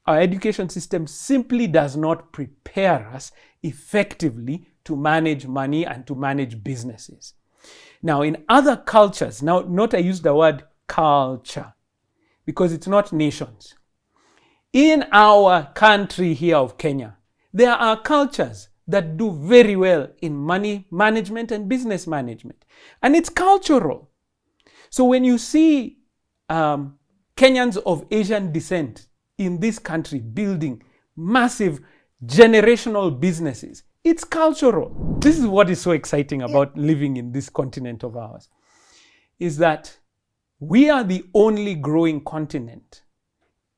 our education system simply does not prepare us effectively to manage money and to manage businesses. Now, in other cultures, now note I use the word culture because it's not nations. In our country here of Kenya, there are cultures that do very well in money management and business management. And it's cultural. So when you see Kenyans of Asian descent in this country building massive generational businesses, it's cultural. This is what is so exciting about living in this continent of ours, is that we are the only growing continent.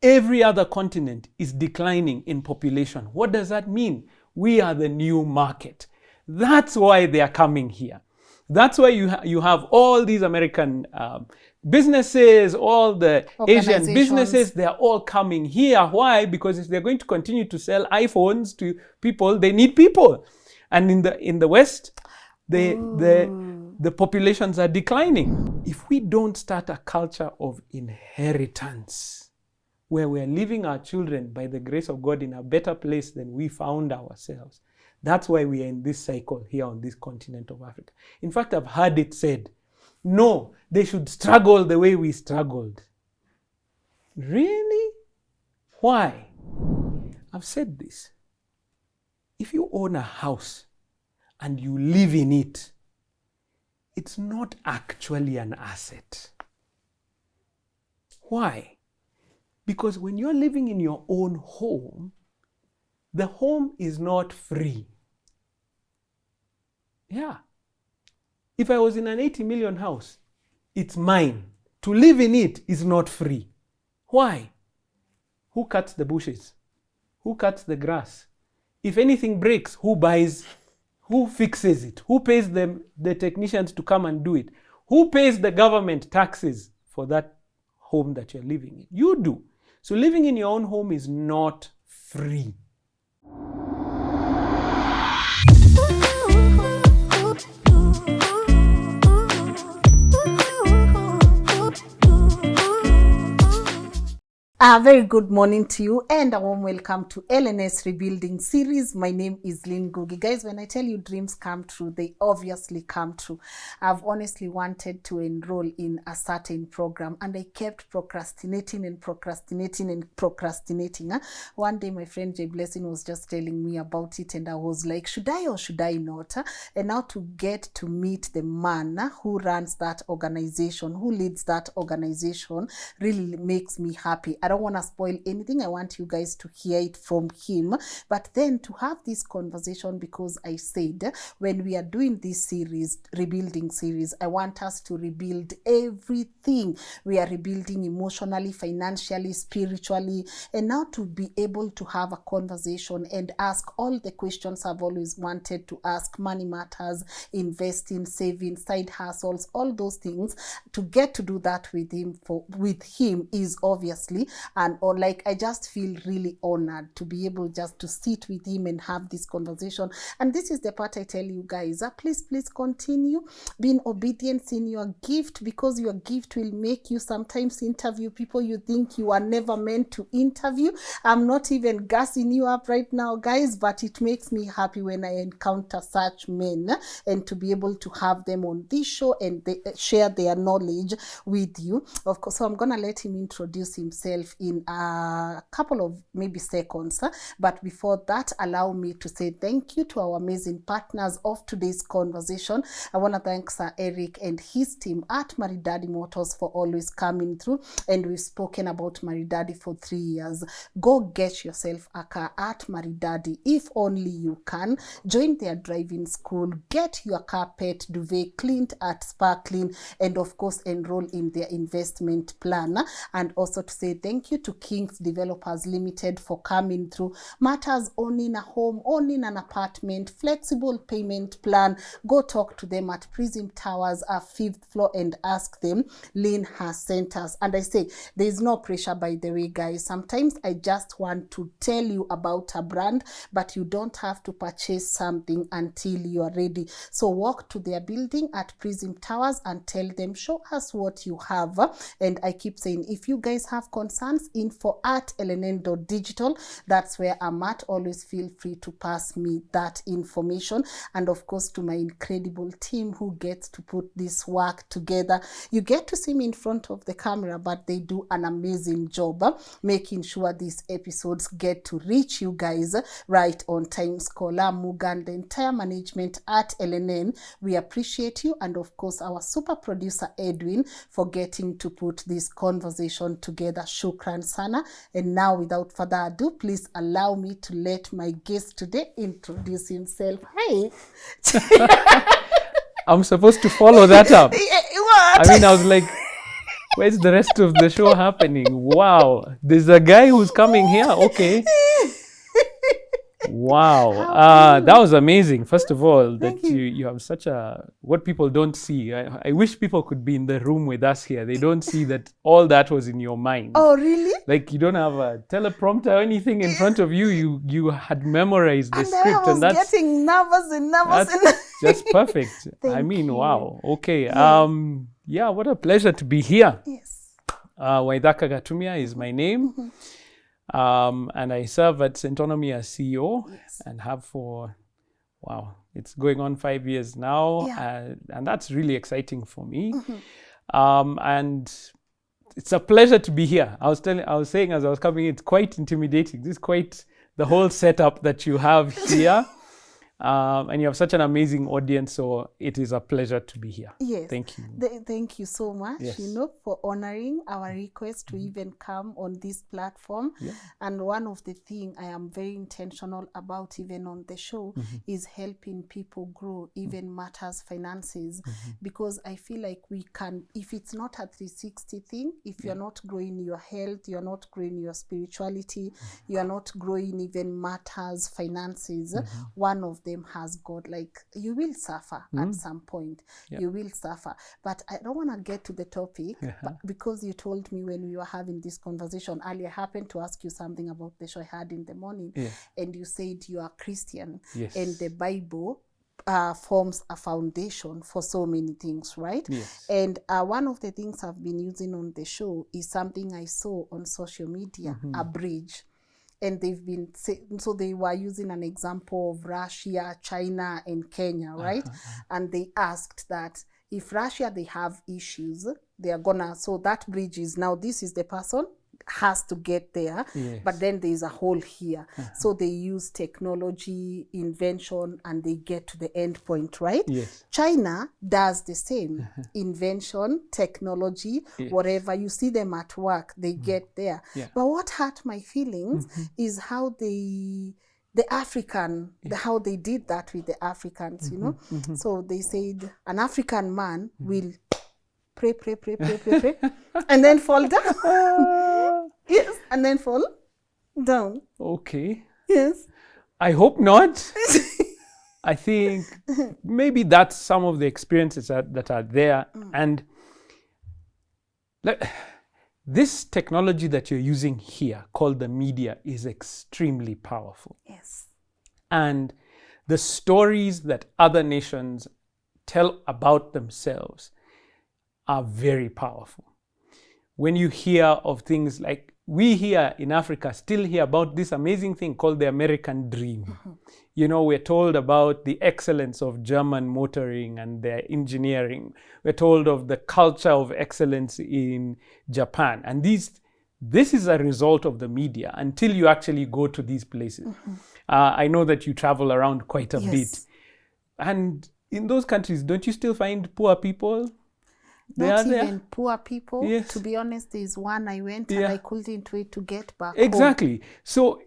Every other continent is declining in population. What does that mean? We are the new market. That's why they are coming here. That's why you have all these American businesses, all the Asian businesses, they're all coming here. Why? Because if they're going to continue to sell iPhones to people, they need people. And in the West, the populations are declining. If we don't start a culture of inheritance, where we're leaving our children, by the grace of God, in a better place than we found ourselves, that's why we are in this cycle here on this continent of Africa. In fact, I've heard it said, no, they should struggle the way we struggled. Really? Why? I've said this. If you own a house and you live in it, it's not actually an asset. Why? Because when you're living in your own home, the home is not free. Yeah. If I was in an 80 million house, it's mine. To live in it is not free. Why? Who cuts the bushes? Who cuts the grass? If anything breaks, who buys? Who fixes it? Who pays the technicians to come and do it? Who pays the government taxes for that home that you're living in? You do. So living in your own home is not free. A very good morning to you and a warm welcome to LNS Rebuilding Series. My name is Lynn Ngugi. Guys, when I tell you dreams come true, they obviously come true. I've honestly wanted to enroll in a certain program and I kept procrastinating. One day my friend Jay Blessing was just telling me about it and I was like, should I or should I not? And now to get to meet the man who runs that organization, who leads that organization, really makes me happy. I don't want to spoil anything. I want you guys to hear it from him. But then to have this conversation, because I said when we are doing this series, rebuilding series, I want us to rebuild everything. We are rebuilding emotionally, financially, spiritually, and now to be able to have a conversation and ask all the questions I've always wanted to ask: money matters, investing, saving, side hustles, all those things. To get to do that with him is obviously, and or like I just feel really honored to be able just to sit with him and have this conversation. And this is the part I tell you guys, please continue being obedient in your gift, because your gift will make you sometimes interview people you think you are never meant to interview. I'm not even gassing you up right now, guys, but it makes me happy when I encounter such men and to be able to have them on this show and they share their knowledge with you. Of course, so I'm gonna let him introduce himself in a couple of maybe seconds, but before that, allow me to say thank you to our amazing partners of today's conversation. I want to thank Sir Eric and his team at Maridadi Motors for always coming through, and we've spoken about Maridadi for 3 years. Go get yourself a car at Maridadi if only you can. Join their driving school, get your carpet duvet cleaned at Sparkling, and of course enroll in their investment plan. And also to say thank you to Kings Developers Limited for coming through. Matters owning a home, owning an apartment, flexible payment plan. Go talk to them at Prism Towers, 5th floor, and ask them. Lynn has sent us. And I say, there is no pressure, by the way, guys. Sometimes I just want to tell you about a brand, but you don't have to purchase something until you are ready. So walk to their building at Prism Towers and tell them, show us what you have. And I keep saying, if you guys have concerns, concerns, info@lnn.digital. That's where I'm at. Always feel free to pass me that information. And of course, to my incredible team who gets to put this work together. You get to see me in front of the camera, but they do an amazing job making sure these episodes get to reach you guys right on time. Scholar, Mugan, the entire management at LNN, we appreciate you. And of course, our super producer Edwin for getting to put this conversation together. Shukran sana. And now, without further ado, please allow me to let my guest today introduce himself. Hi. I'm supposed to follow that up. What? I mean, I was like, where's the rest of the show happening? Wow, there's a guy who's coming here. Okay. Wow, that was amazing. First of all, that you have such a, what people don't see. I wish people could be in the room with us here. They don't see that all that was in your mind. Oh, really? Like, you don't have a teleprompter or anything in front of you. You had memorized the script, I was that's getting nervous and just perfect. I mean, you. wow. Okay. Yeah, what a pleasure to be here. Yes. Waithaka Gatumia is my name. And I serve at Centonomy as CEO, Yes. and have for, wow, it's going on 5 years now. Yeah. And that's really exciting for me. And it's a pleasure to be here. I was saying as I was coming, it's quite intimidating. This is quite the whole setup that you have here. And you have such an amazing audience, so it is a pleasure to be here. Yes. Thank you. Thank you so much, Yes. for honoring our request to even come on this platform. Yeah. And one of the things I am very intentional about even on the show is helping people grow, even matters finances, because I feel like we can, if it's not a 360 thing, if you're not growing your health, you're not growing your spirituality, you're not growing even matters finances, one of them has got, like, you will suffer at some point. You will suffer. But I don't want to get to the topic, but because you told me when we were having this conversation earlier, I happened to ask you something about the show I had in the morning, and you said you are Christian, and the Bible forms a foundation for so many things, right? Yes. And one of the things I've been using on the show is something I saw on social media, a bridge. And they've been, so they were using an example of Russia, China, and Kenya, right? And they asked that if Russia, they have issues, they are gonna, so that bridge is now, this is the person, has to get there, but then there's a hole here. So they use technology, invention, and they get to the end point, right? Yes. China does the same. Invention, technology, whatever. You see them at work, they get there. But what hurt my feelings is how the African, how they did that with the Africans, So they said an African man will pray, and then fall down. Yes, and then fall down. Okay. Yes. I hope not. I think maybe that's some of the experiences that are there. And this technology that you're using here, called the media, is extremely powerful. Yes. And the stories that other nations tell about themselves are very powerful. When you hear of things like, we here in Africa still hear about this amazing thing called the American dream. We're told about the excellence of German motoring and their engineering. We're told of the culture of excellence in Japan. And this is a result of the media until you actually go to these places. I know that you travel around quite a bit. And in those countries, don't you still find poor people? Not even poor people. Yes. To be honest, there's one I went and I couldn't wait to get back Exactly. home. So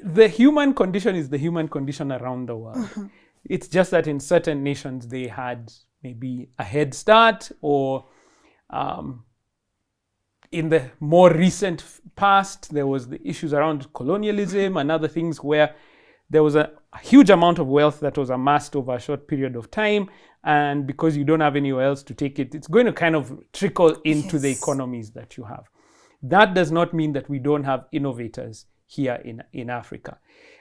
the human condition is the human condition around the world. It's just that in certain nations, they had maybe a head start, or in the more recent past, there was the issues around colonialism and other things where there was a huge amount of wealth that was amassed over a short period of time. And because you don't have anywhere else to take it, it's going to kind of trickle into the economies that you have. That does not mean that we don't have innovators here in Africa.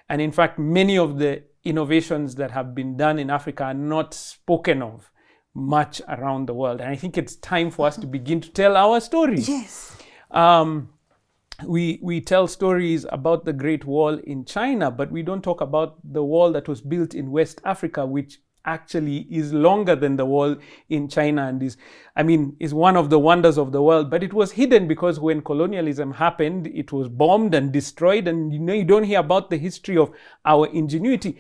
And in fact, many of the innovations that have been done in Africa are not spoken of much around the world. And I think it's time for us to begin to tell our stories. Yes. we tell stories about the Great Wall in China, but we don't talk about the wall that was built in West Africa, which actually is longer than the wall in China and is one of the wonders of the world. But it was hidden because when colonialism happened, it was bombed and destroyed, and you don't hear about the history of our ingenuity.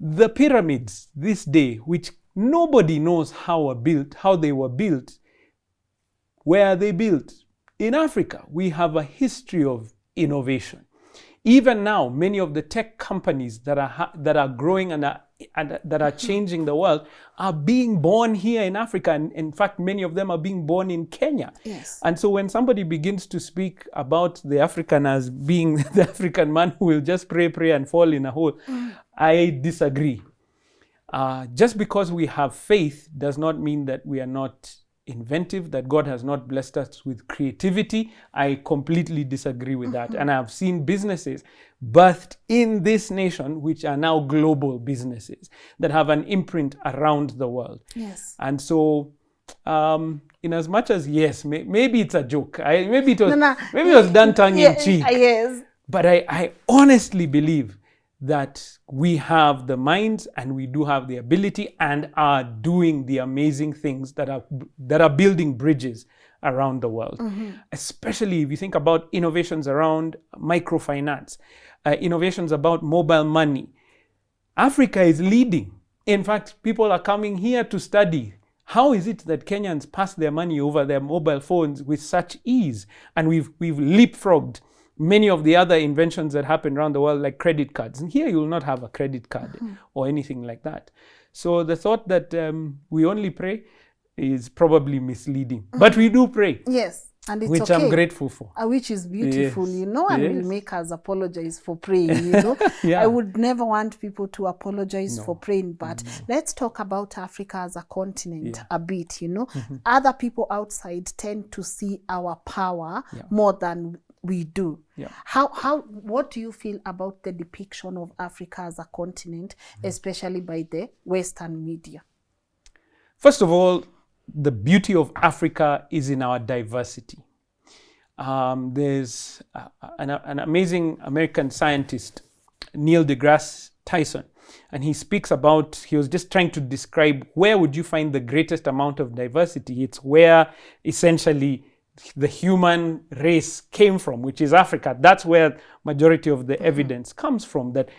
The pyramids this day, which nobody knows how they were built, where are they built? In Africa. We have a history of innovation. Even now, many of the tech companies that are growing and that are changing the world are being born here in Africa. And in fact, many of them are being born in Kenya. Yes. And so when somebody begins to speak about the African as being the African man who will just pray and fall in a hole, I disagree. Just because we have faith does not mean that we are not inventive, that God has not blessed us with creativity. I completely disagree with that. And I've seen businesses birthed in this nation which are now global businesses that have an imprint around the world. Yes. And so in as much as, yes, maybe it's a joke. Maybe it was done tongue in cheek. Yes. But I honestly believe that we have the minds and we do have the ability and are doing the amazing things that are building bridges around the world. Especially if you think about innovations around microfinance, innovations about mobile money. Africa is leading. In fact, people are coming here to study. How is it that Kenyans pass their money over their mobile phones with such ease? And we've leapfrogged many of the other inventions that happen around the world, like credit cards. And here you will not have a credit card or anything like that. So the thought that we only pray is probably misleading. But we do pray. Yes. And it's which okay. I'm grateful for. Which is beautiful, Yes. and will make us apologize for praying, Yeah. I would never want people to apologize for praying, but let's talk about Africa as a continent a bit, Other people outside tend to see our power more than we do. Yeah. What do you feel about the depiction of Africa as a continent, especially by the Western media? First of all, the beauty of Africa is in our diversity. There's an amazing American scientist, Neil deGrasse Tyson, and he was just trying to describe where would you find the greatest amount of diversity. It's where essentially the human race came from, which is Africa. That's where majority of the evidence comes from, that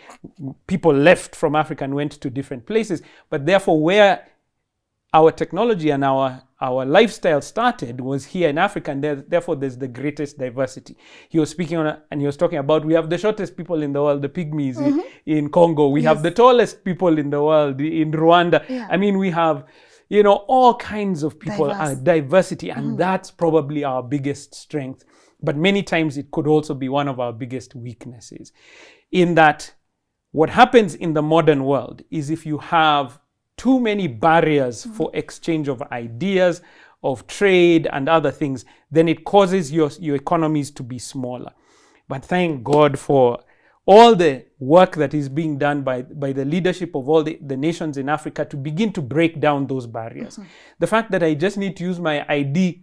people left from Africa and went to different places. But therefore, where our technology and our lifestyle started was here in Africa, and therefore there's the greatest diversity. He was speaking and he was talking about, we have the shortest people in the world, the pygmies in Congo. We have the tallest people in the world in Rwanda. Yeah. We have, all kinds of people, diversity, and that's probably our biggest strength. But many times it could also be one of our biggest weaknesses, in that what happens in the modern world is if you have too many barriers for exchange of ideas, of trade and other things, then it causes your economies to be smaller. But thank God for all the work that is being done by the leadership of all the nations in Africa to begin to break down those barriers. The fact that I just need to use my ID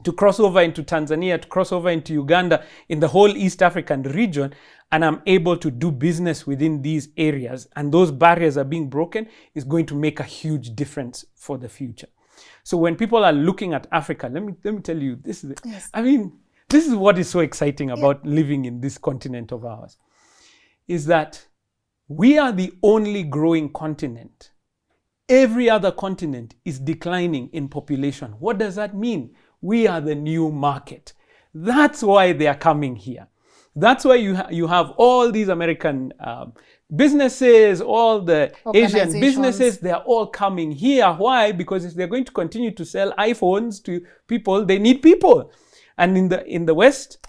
to cross over into Tanzania, to cross over into Uganda, in the whole East African region, and I'm able to do business within these areas, and those barriers are being broken, is going to make a huge difference for the future. So when people are looking at Africa, let me tell you, this is what is so exciting about living in this continent of ours, is that we are the only growing continent. Every other continent is declining in population. What does that mean? We are the new market. That's why they are coming here. That's why you have all these American businesses, all the Asian businesses, they are all coming here. Why? Because if they're going to continue to sell iPhones to people, they need people. And in the West,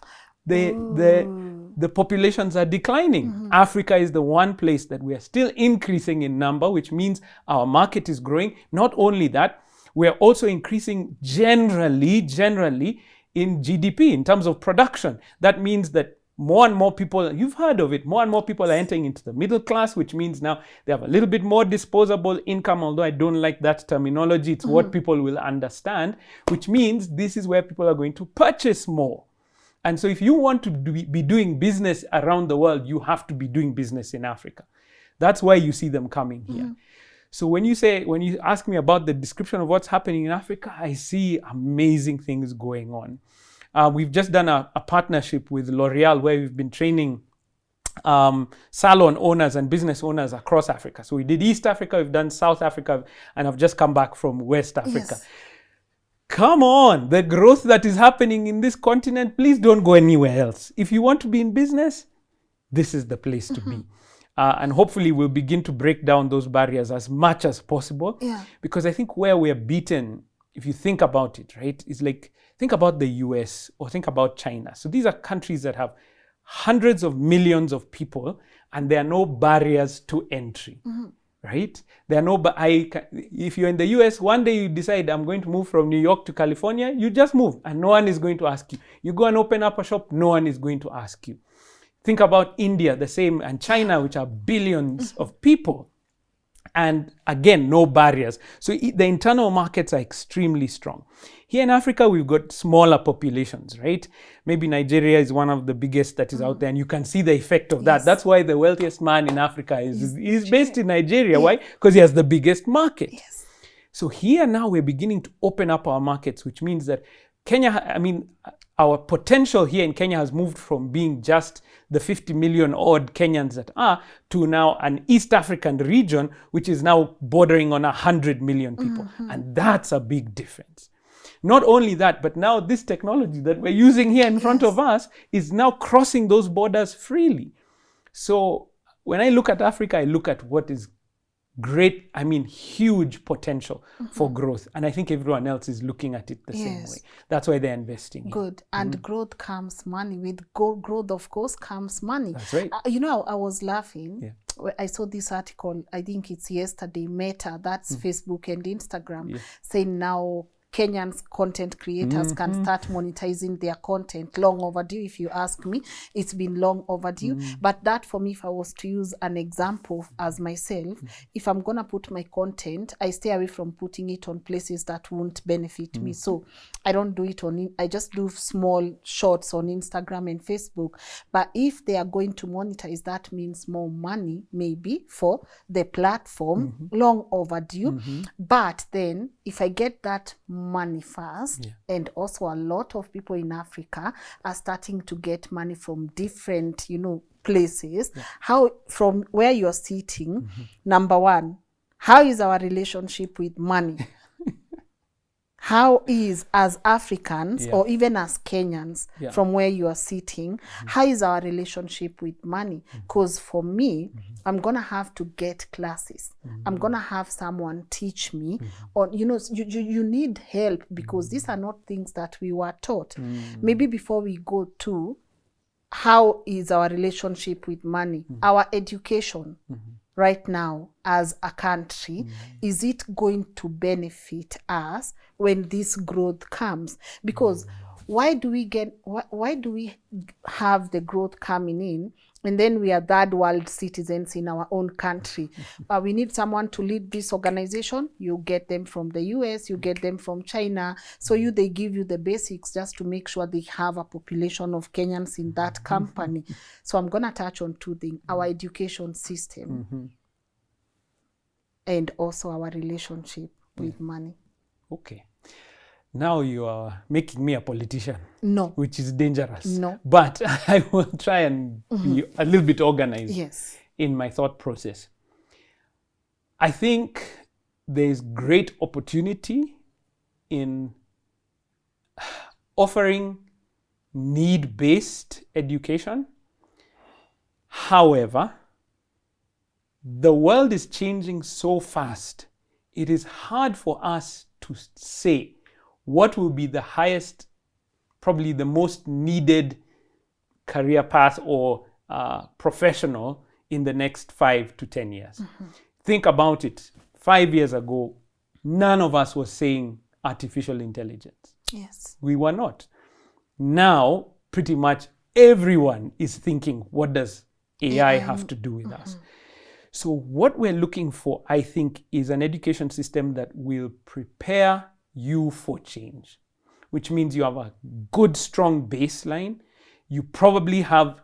the populations are declining. Africa is the one place that we are still increasing in number, which means our market is growing. Not only that, we are also increasing generally in GDP, in terms of production. That means that more and more people, you've heard of it, more and more people are entering into the middle class, which means now they have a little bit more disposable income, although I don't like that terminology. It's what people will understand, which means this is where people are going to purchase more. And so if you want to be doing business around the world, you have to be doing business in Africa. That's why you see them coming here. So when you ask me about the description of what's happening in Africa, I see amazing things going on. We've just done a partnership with L'Oreal where we've been training salon owners and business owners across Africa. So we did East Africa, we've done South Africa, and I've just come back from West Africa. Yes. Come on, the growth that is happening in this continent, please don't go anywhere else. If you want to be in business, this is the place to be. And hopefully we'll begin to break down those barriers as much as possible. Yeah. Because I think where we're beaten, if you think about it, right, is like, think about the US or think about China. So these are countries that have hundreds of millions of people and there are no barriers to entry. Right? There are no, if you're in the US, one day you decide, I'm going to move from New York to California, you just move and no one is going to ask you. You go and open up a shop, no one is going to ask you. Think about India, the same, and China, which are billions of people. And again, no barriers. So the internal markets are extremely strong. Here in Africa, we've got smaller populations, right? Maybe Nigeria is one of the biggest that is out there, and you can see the effect of that. That's why the wealthiest man in Africa is based in Nigeria. Why? Because he has the biggest market. Yes. So here now we're beginning to open up our markets, which means that Kenya, our potential here in Kenya has moved from being just the 50 million odd Kenyans that are to now an East African region, which is now bordering on 100 million people. And that's a big difference. Not only that, but now this technology that we're using here in front of us is now crossing those borders freely. So when I look at Africa, I look at what is great, huge potential for growth. And I think everyone else is looking at it the same way. That's why they're investing. Good. And growth comes money. With growth, of course, comes money. That's right. I was laughing. I saw this article, I think it's yesterday, Meta, that's Facebook and Instagram, saying now Kenyan content creators can start monetizing their content. Long overdue, if you ask me. It's been long overdue. But that, for me, if I was to use an example as myself, if I'm going to put my content, I stay away from putting it on places that won't benefit me. So I don't do it I just do small shorts on Instagram and Facebook. But if they are going to monetize, that means more money, maybe, for the platform. Long overdue. But then, if I get that money first, and also a lot of people in Africa are starting to get money from different, places. How, from where you're sitting, number one, how is our relationship with money? How is, as Africans or even as Kenyans, from where you are sitting, how is our relationship with money? Because for me, I'm going to have to get classes. I'm going to have someone teach me. Or, you need help because these are not things that we were taught. Maybe before we go to how is our relationship with money, our education right now as a country, is it going to benefit us when this growth comes? Because why do we have the growth coming in and then we are third world citizens in our own country? We need someone to lead this organization. You get them from the US, you get them from China. So they give you the basics just to make sure they have a population of Kenyans in that company. So I'm going to touch on two things: our education system and also our relationship with money. Okay. Now you are making me a politician. No. Which is dangerous. No. But I will try and be a little bit organized in my thought process. I think there's great opportunity in offering need-based education. However, the world is changing so fast, it is hard for us to say what will be the highest, probably the most needed career path or professional in the next 5 to 10 years. Think about it. 5 years ago, none of us was saying artificial intelligence. Yes. We were not. Now, pretty much everyone is thinking, what does AI have to do with us? So what we're looking for, I think, is an education system that will prepare you for change, which means you have a good, strong baseline. you probably are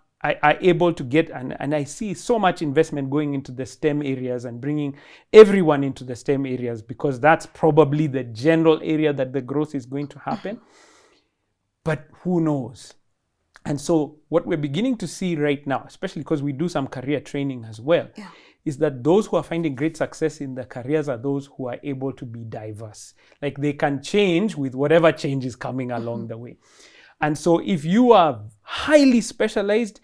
able to get, and I see so much investment going into the STEM areas and bringing everyone into the STEM areas, because that's probably the general area that the growth is going to happen. But who knows? And so what we're beginning to see right now, especially because we do some career training as well, is that those who are finding great success in their careers are those who are able to be diverse. Like, they can change with whatever change is coming along the way. And so if you are highly specialized,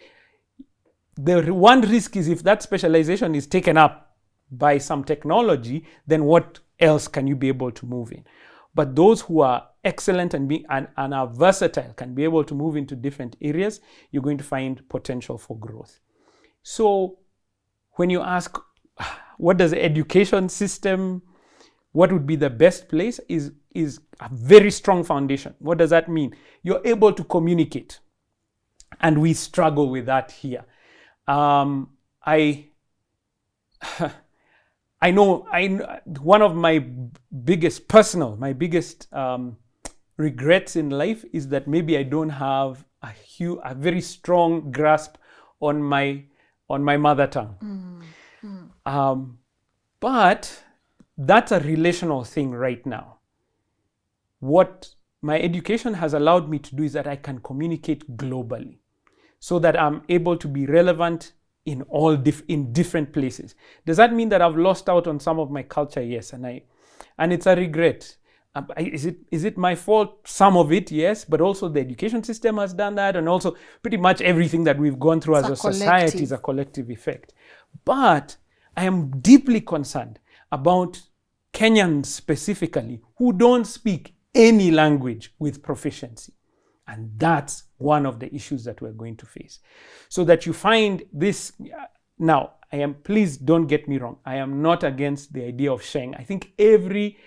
the one risk is if that specialization is taken up by some technology, then what else can you be able to move in? But those who are excellent and are versatile, can be able to move into different areas, you're going to find potential for growth. So when you ask, what does the education system, what would be the best place, is a very strong foundation. What does that mean? You're able to communicate. And we struggle with that here. I know one of my biggest regrets in life is that maybe I don't have a very strong grasp on my mother tongue. But that's a relational thing right now. What my education has allowed me to do is that I can communicate globally, so that I'm able to be relevant in in different places. Does that mean that I've lost out on some of my culture? Yes, and it's a regret. Is it my fault? Some of it, yes, but also the education system has done that, and also pretty much everything that we've gone through as a society is a collective effect. But I am deeply concerned about Kenyans specifically who don't speak any language with proficiency. And that's one of the issues that we're going to face. So that you find this. Now, please don't get me wrong, I am not against the idea of sharing. I think every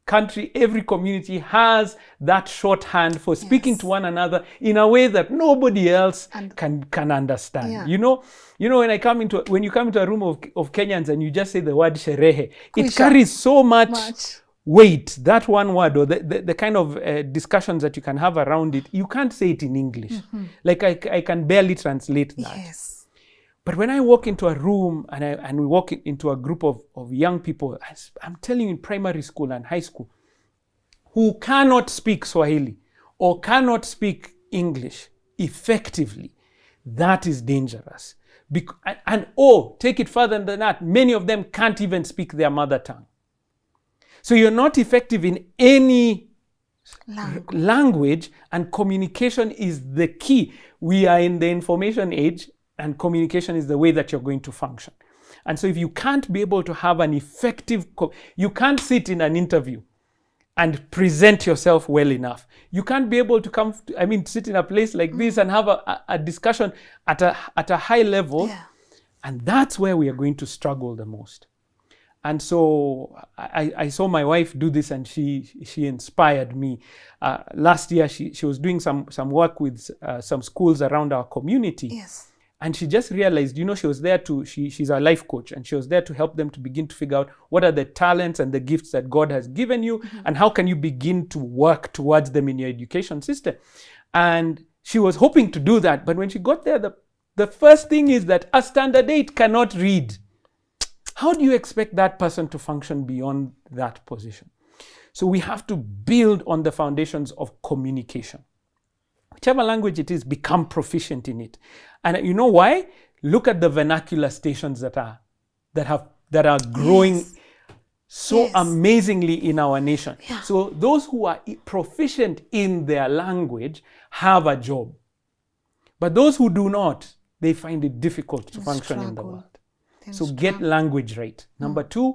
country, every community has that shorthand for speaking to one another in a way that nobody else can understand. You know, when you come into a room of Kenyans and you just say the word sherehe, it carries so much weight. That one word, or the kind of discussions that you can have around it, you can't say it in English. Like I can barely translate that. But when I walk into a room and we walk into a group of young people, I'm telling you, in primary school and high school, who cannot speak Swahili or cannot speak English effectively, that is dangerous. Take it further than that, many of them can't even speak their mother tongue. So you're not effective in any language, and communication is the key. We are in the information age, and communication is the way that you're going to function. And so if you can't be able to have an effective, you can't sit in an interview and present yourself well enough. You can't be able to sit in a place like this and have a discussion at a high level. And that's where we are going to struggle the most. And so I saw my wife do this, and she inspired me. Last year, she was doing some work with some schools around our community. And she just realized, she was there she's a life coach, and she was there to help them to begin to figure out what are the talents and the gifts that God has given you, and how can you begin to work towards them in your education system. And she was hoping to do that. But when she got there, the first thing is that a standard 8 cannot read. How do you expect that person to function beyond that position? So we have to build on the foundations of communication. Whichever language it is, become proficient in it. And you know why? Look at the vernacular stations that are growing amazingly in our nation. So those who are proficient in their language have a job. But those who do not, they find it difficult to function in the world. So get language right. Number 2,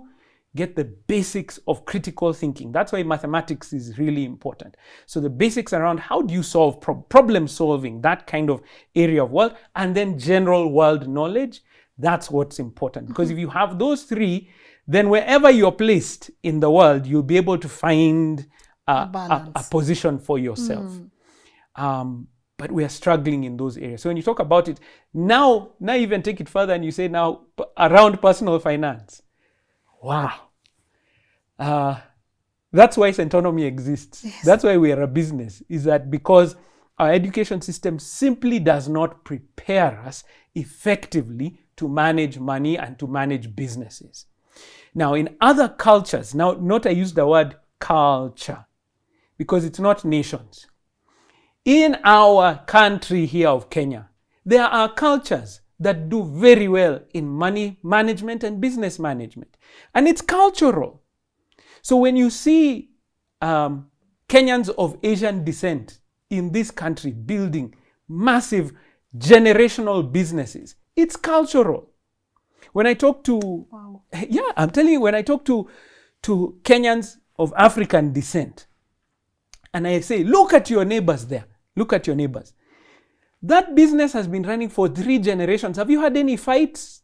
get the basics of critical thinking. That's why mathematics is really important. So the basics around how do you solve problem solving, that kind of area of world, and then general world knowledge, that's what's important. Because if you have those 3, then wherever you're placed in the world, you'll be able to find a position for yourself. But we are struggling in those areas. So when you talk about it, now even take it further and you say now around personal finance. Wow. That's why Centonomy exists. That's why we are a business, is that because our education system simply does not prepare us effectively to manage money and to manage businesses. Now, in other cultures, now note I use the word culture because it's not nations. In our country here of Kenya, there are cultures that do very well in money management and business management. And it's cultural. So when you see Kenyans of Asian descent in this country building massive generational businesses, it's cultural. When I talk to, I'm telling you, when I talk to Kenyans of African descent, and I say, look at your neighbors there, look at your neighbors. That business has been running for 3 generations. Have you had any fights?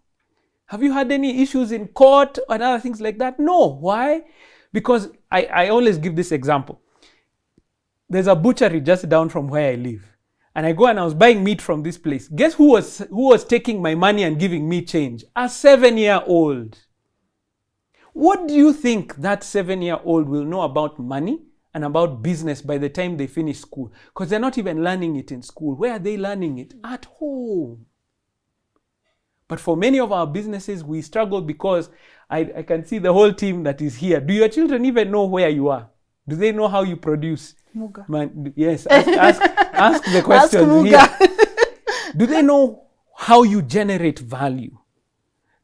Have you had any issues in court and other things like that? No. Why? Because I always give this example. There's a butchery just down from where I live. And I go and I was buying meat from this place. Guess who was taking my money and giving me change? A 7-year-old. What do you think that 7-year-old will know about money and about business by the time they finish school? Because they're not even learning it in school. Where are they learning it? At home. But for many of our businesses, we struggle because I can see the whole team that is here. Do your children even know where you are? Do they know how you produce? Muga. Yes, ask the questions here. Do they know how you generate value?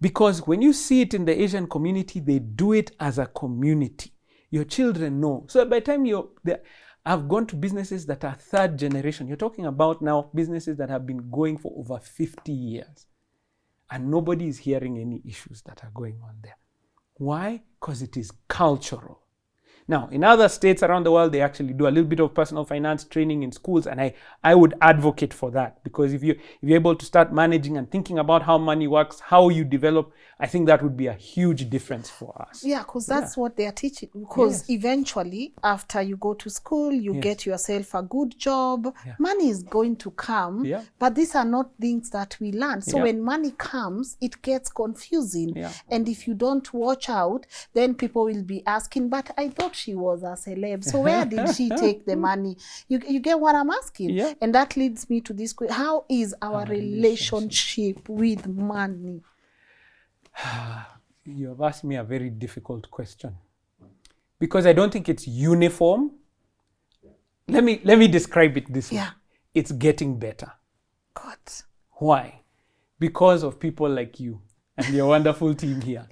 Because when you see it in the Asian community, they do it as a community. Your children know. So by the time I've gone to businesses that are 3rd generation. You're talking about now businesses that have been going for over 50 years. And nobody is hearing any issues that are going on there. Why? Because it is cultural. Now, in other states around the world, they actually do a little bit of personal finance training in schools, and I would advocate for that, because if you're able to start managing and thinking about how money works, how you develop, I think that would be a huge difference for us. Yeah, because that's what they are teaching. Because eventually, after you go to school, you get yourself a good job, money is going to come, but these are not things that we learn. So when money comes, it gets confusing. And if you don't watch out, then people will be asking, but I thought she was a celeb, so where did she take the money? You get what I'm asking? And that leads me to this question. How is our relationship with money? You have asked me a very difficult question, because I don't think it's uniform. Let me describe it this way. It's getting better. God. Why? Because of people like you and your wonderful team here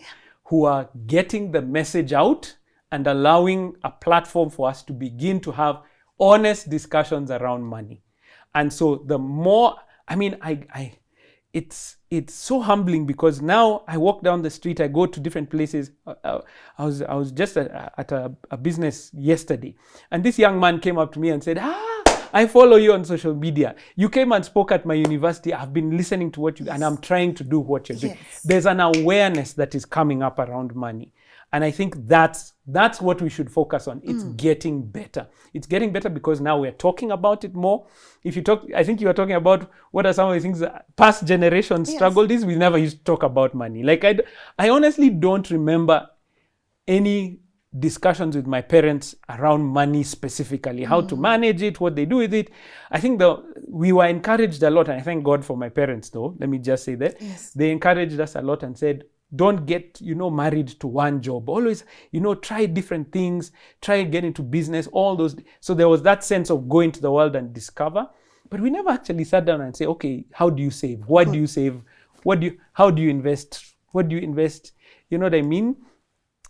who are getting the message out and allowing a platform for us to begin to have honest discussions around money. And so the more, it's so humbling, because now I walk down the street, I go to different places. I was just at a business yesterday, and this young man came up to me and said, I follow you on social media. You came and spoke at my university. I've been listening to what you, and I'm trying to do what you're doing. There's an awareness that is coming up around money. And I think that's what we should focus on. It's getting better. It's getting better because now we're talking about it more. If you talk, I think you were talking about what are some of the things that past generations struggled with. We never used to talk about money. Like I honestly don't remember any discussions with my parents around money specifically, how to manage it, what they do with it. I think we were encouraged a lot, and I thank God for my parents though. Let me just say that. They encouraged us a lot and said, don't get, married to one job. Always, try different things, try get into business, all those. So there was that sense of going to the world and discover. But we never actually sat down and say, okay, how do you save? What do you save? How do you invest? What do you invest? You know what I mean?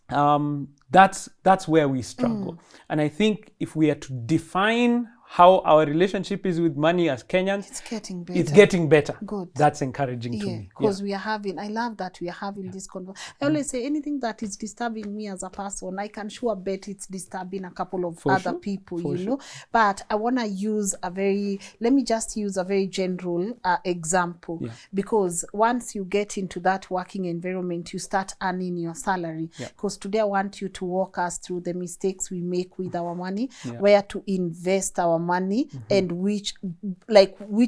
That's where we struggle. And I think if we are to define how our relationship is with money as Kenyans, it's getting better. Good. That's encouraging to me. Because I love that we are having this conversation. I always say anything that is disturbing me as a person, I can sure bet it's disturbing a couple of other people, know. But I want to use let me just use a very general example. Because once you get into that working environment, you start earning your salary. Because today I want you to walk us through the mistakes we make with our money, where to invest our money and which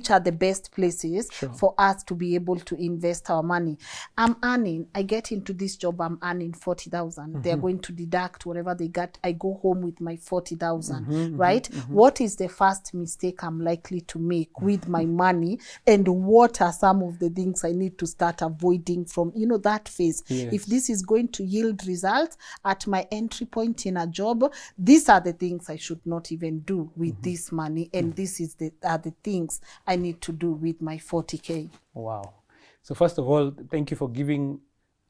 are the best places for us to be able to invest our money. I get into this job, I'm earning 40,000. They're going to deduct whatever they got. I go home with my 40,000, right? What is the first mistake I'm likely to make with my money, and what are some of the things I need to start avoiding from, that phase? If this is going to yield results at my entry point in a job, these are the things I should not even do with this money, and this is are the things I need to do with my 40K. Wow. So first of all, thank you for giving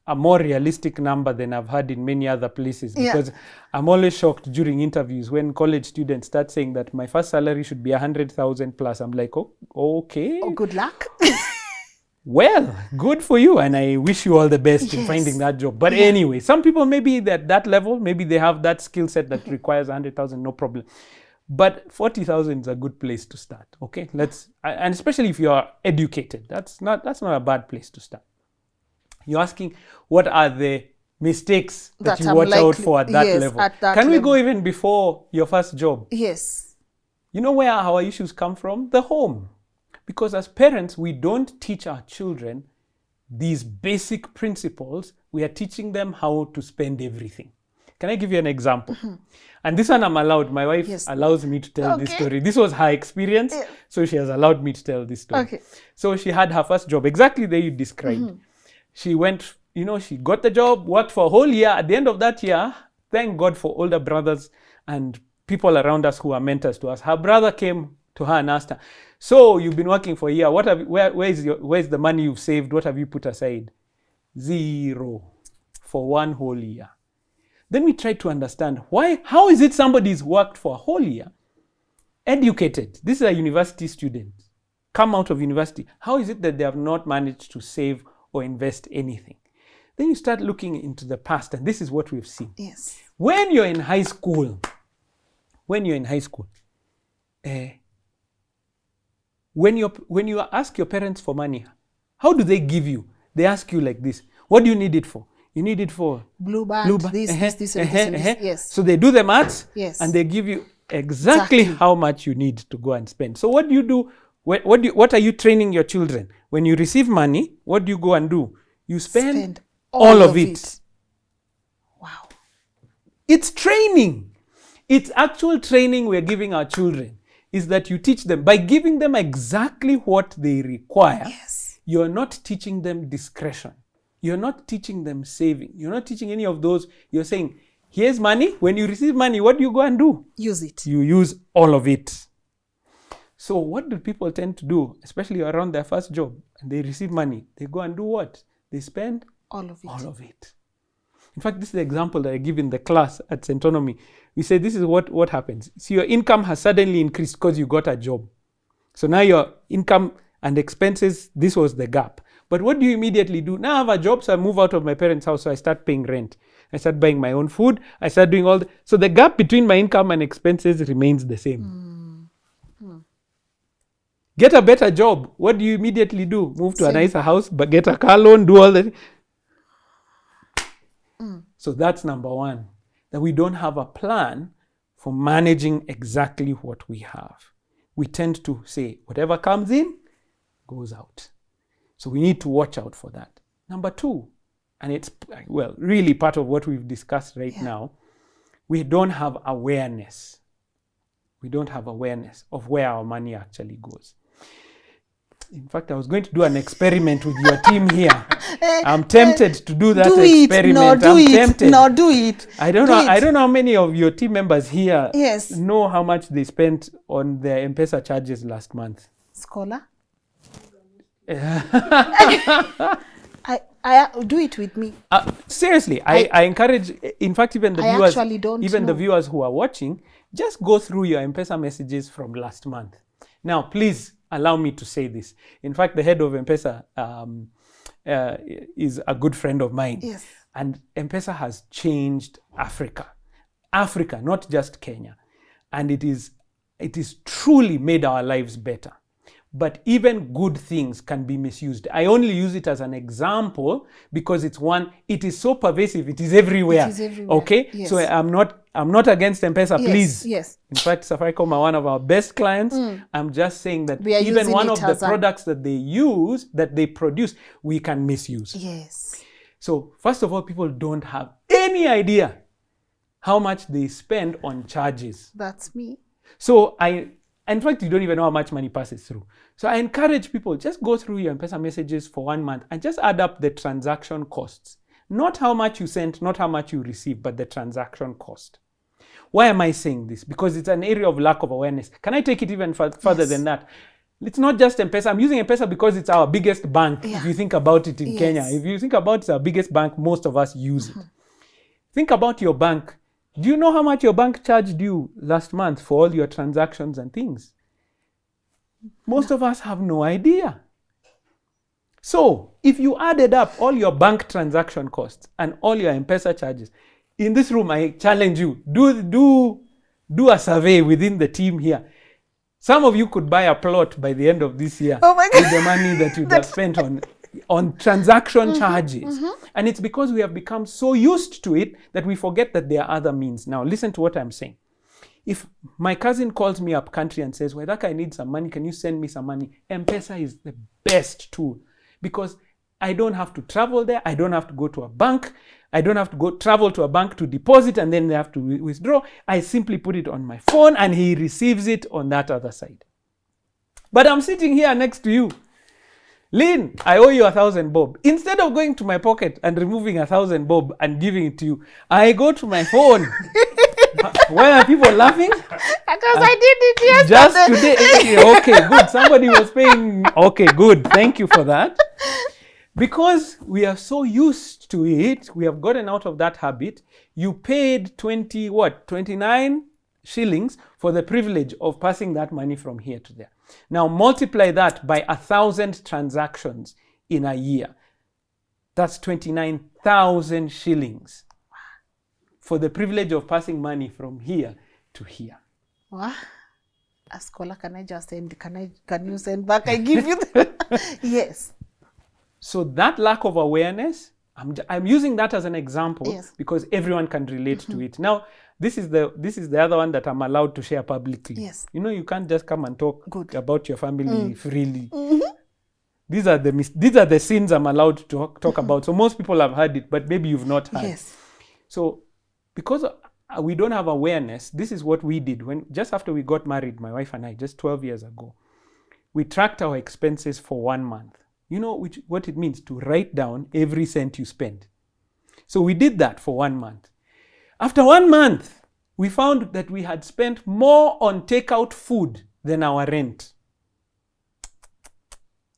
a more realistic number than I've had in many other places, because I'm always shocked during interviews when college students start saying that my first salary should be 100,000 plus. I'm like, oh, okay. Oh, good luck. Well, good for you, and I wish you all the best in finding that job. But anyway, some people maybe at that level, maybe they have that skill set that requires 100,000, no problem. But 40,000 is a good place to start. Okay, and especially if you are educated, that's not a bad place to start. You're asking, what are the mistakes that you watch out for at that level? Can we go even before your first job? Yes. You know where our issues come from? The home. Because as parents, we don't teach our children these basic principles. We are teaching them how to spend everything. Can I give you an example? And this one I'm allowed. My wife allows me to tell this story. This was her experience, so she has allowed me to tell this story. Okay. So she had her first job, exactly the way you described. She went, she got the job, worked for a whole year. At the end of that year, thank God for older brothers and people around us who are mentors to us. Her brother came to her and asked her, so you've been working for a year. Where's the money you've saved? What have you put aside? 0 for 1 whole year. Then we try to understand how is it somebody's worked for a whole year, educated. This is a university student, come out of university. How is it that they have not managed to save or invest anything? Then you start looking into the past, and this is what we've seen. Yes. When you're in high school, when you ask your parents for money, how do they give you? They ask you like this: what do you need it for? You need it for blue band. This. Yes. So they do the maths, yes, and they give you exactly how much you need to go and spend. So what do you do? What are you training your children? When you receive money, what do you go and do? You spend all of it. Wow. It's training. It's actual training we're giving our children, is that you teach them by giving them exactly what they require. Yes. You're not teaching them discretion. You're not teaching them saving. You're not teaching any of those. You're saying, here's money. When you receive money, what do you go and do? Use it. You use all of it. So what do people tend to do, especially around their first job, and they receive money? They go and do what? They spend all of it. All of it. In fact, this is the example that I give in the class at Centonomy. We say this is what happens. See, your income has suddenly increased because you got a job. So now your income and expenses, this was the gap. But what do you immediately do? Now I have a job, so I move out of my parents' house, so I start paying rent. I start buying my own food. I start doing all so the gap between my income and expenses remains the same. Get a better job. What do you immediately do? Move to a nicer house, but get a car loan, do all that. So that's number one, that we don't have a plan for managing exactly what we have. We tend to say, whatever comes in, goes out. So we need to watch out for that. Number two, and it's, really part of what we've discussed right now, we don't have awareness. We don't have awareness of where our money actually goes. In fact, I was going to do an experiment with your team here. I'm tempted to do that experiment. Do it. I don't know how many of your team members here know how much they spent on their M-Pesa charges last month. Scholar? I do it with me. Seriously, I encourage, in fact, even the viewers who are watching, just go through your M-Pesa messages from last month. Now, please allow me to say this. In fact, the head of M-Pesa is a good friend of mine. Yes. And M-Pesa has changed Africa. Africa, not just Kenya. And it is truly made our lives better. but even good things can be misused. I only use it as an example because it is so pervasive, it is everywhere. It is everywhere. Okay? Yes. So I'm not against M-Pesa, Yes, please. yes. In fact, Safaricom are one of our best clients. I'm just saying that We are even using one it of the as products that they produce, we can misuse. Yes. So first of all, people don't have any idea how much they spend on charges. That's me. So in fact, you don't even know how much money passes through. So I encourage people, just go through your M-Pesa messages for 1 month and just add up the transaction costs. Not how much you sent, not how much you receive, but the transaction cost. Why am I saying this? Because it's an area of lack of awareness. Can I take it even further than that? It's not just M-Pesa. I'm using M-Pesa because it's our biggest bank. If you think about it in Kenya, if you think about it's our biggest bank, most of us use it. Think about your bank. Do you know how much your bank charged you last month for all your transactions and things? Most of us have no idea. So if you added up all your bank transaction costs and all your M-Pesa charges, in this room, I challenge you, do a survey within the team here. Some of you could buy a plot by the end of this year with the money that you'd have spent on transaction charges. And it's because we have become so used to it that we forget that there are other means. Now, listen to what I'm saying. If my cousin calls me up country and says, well, I need some money, can you send me some money? M-Pesa is the best tool because I don't have to travel there. I don't have to go to a bank. I don't have to travel to a bank to deposit and then they have to withdraw. I simply put it on my phone and he receives it on that other side. But I'm sitting here next to you. Lynn, I owe you 1,000 bob. Instead of going to my pocket and removing 1,000 bob and giving it to you, I go to my phone. Why are people laughing? Because I did it yesterday. Just today. Okay, good. Somebody was paying. Okay, good. Thank you for that. Because we are so used to it, we have gotten out of that habit. You paid 29 shillings for the privilege of passing that money from here to there. Now multiply that by 1,000 transactions in a year. That's 29,000 shillings for the privilege of passing money from here to here. What? Askola, can I just send? Can you send back? I give you the yes. So that lack of awareness, I'm using that as an example because everyone can relate to it. Now, this is the other one that I'm allowed to share publicly. Yes. You know, you can't just come and talk about your family freely. These are the sins I'm allowed to talk about. So most people have heard it, but maybe you've not heard. Yes. So because we don't have awareness, this is what we did just after we got married, my wife and I, just 12 years ago. We tracked our expenses for 1 month. You know what it means to write down every cent you spend. So we did that for 1 month. After 1 month, we found that we had spent more on takeout food than our rent.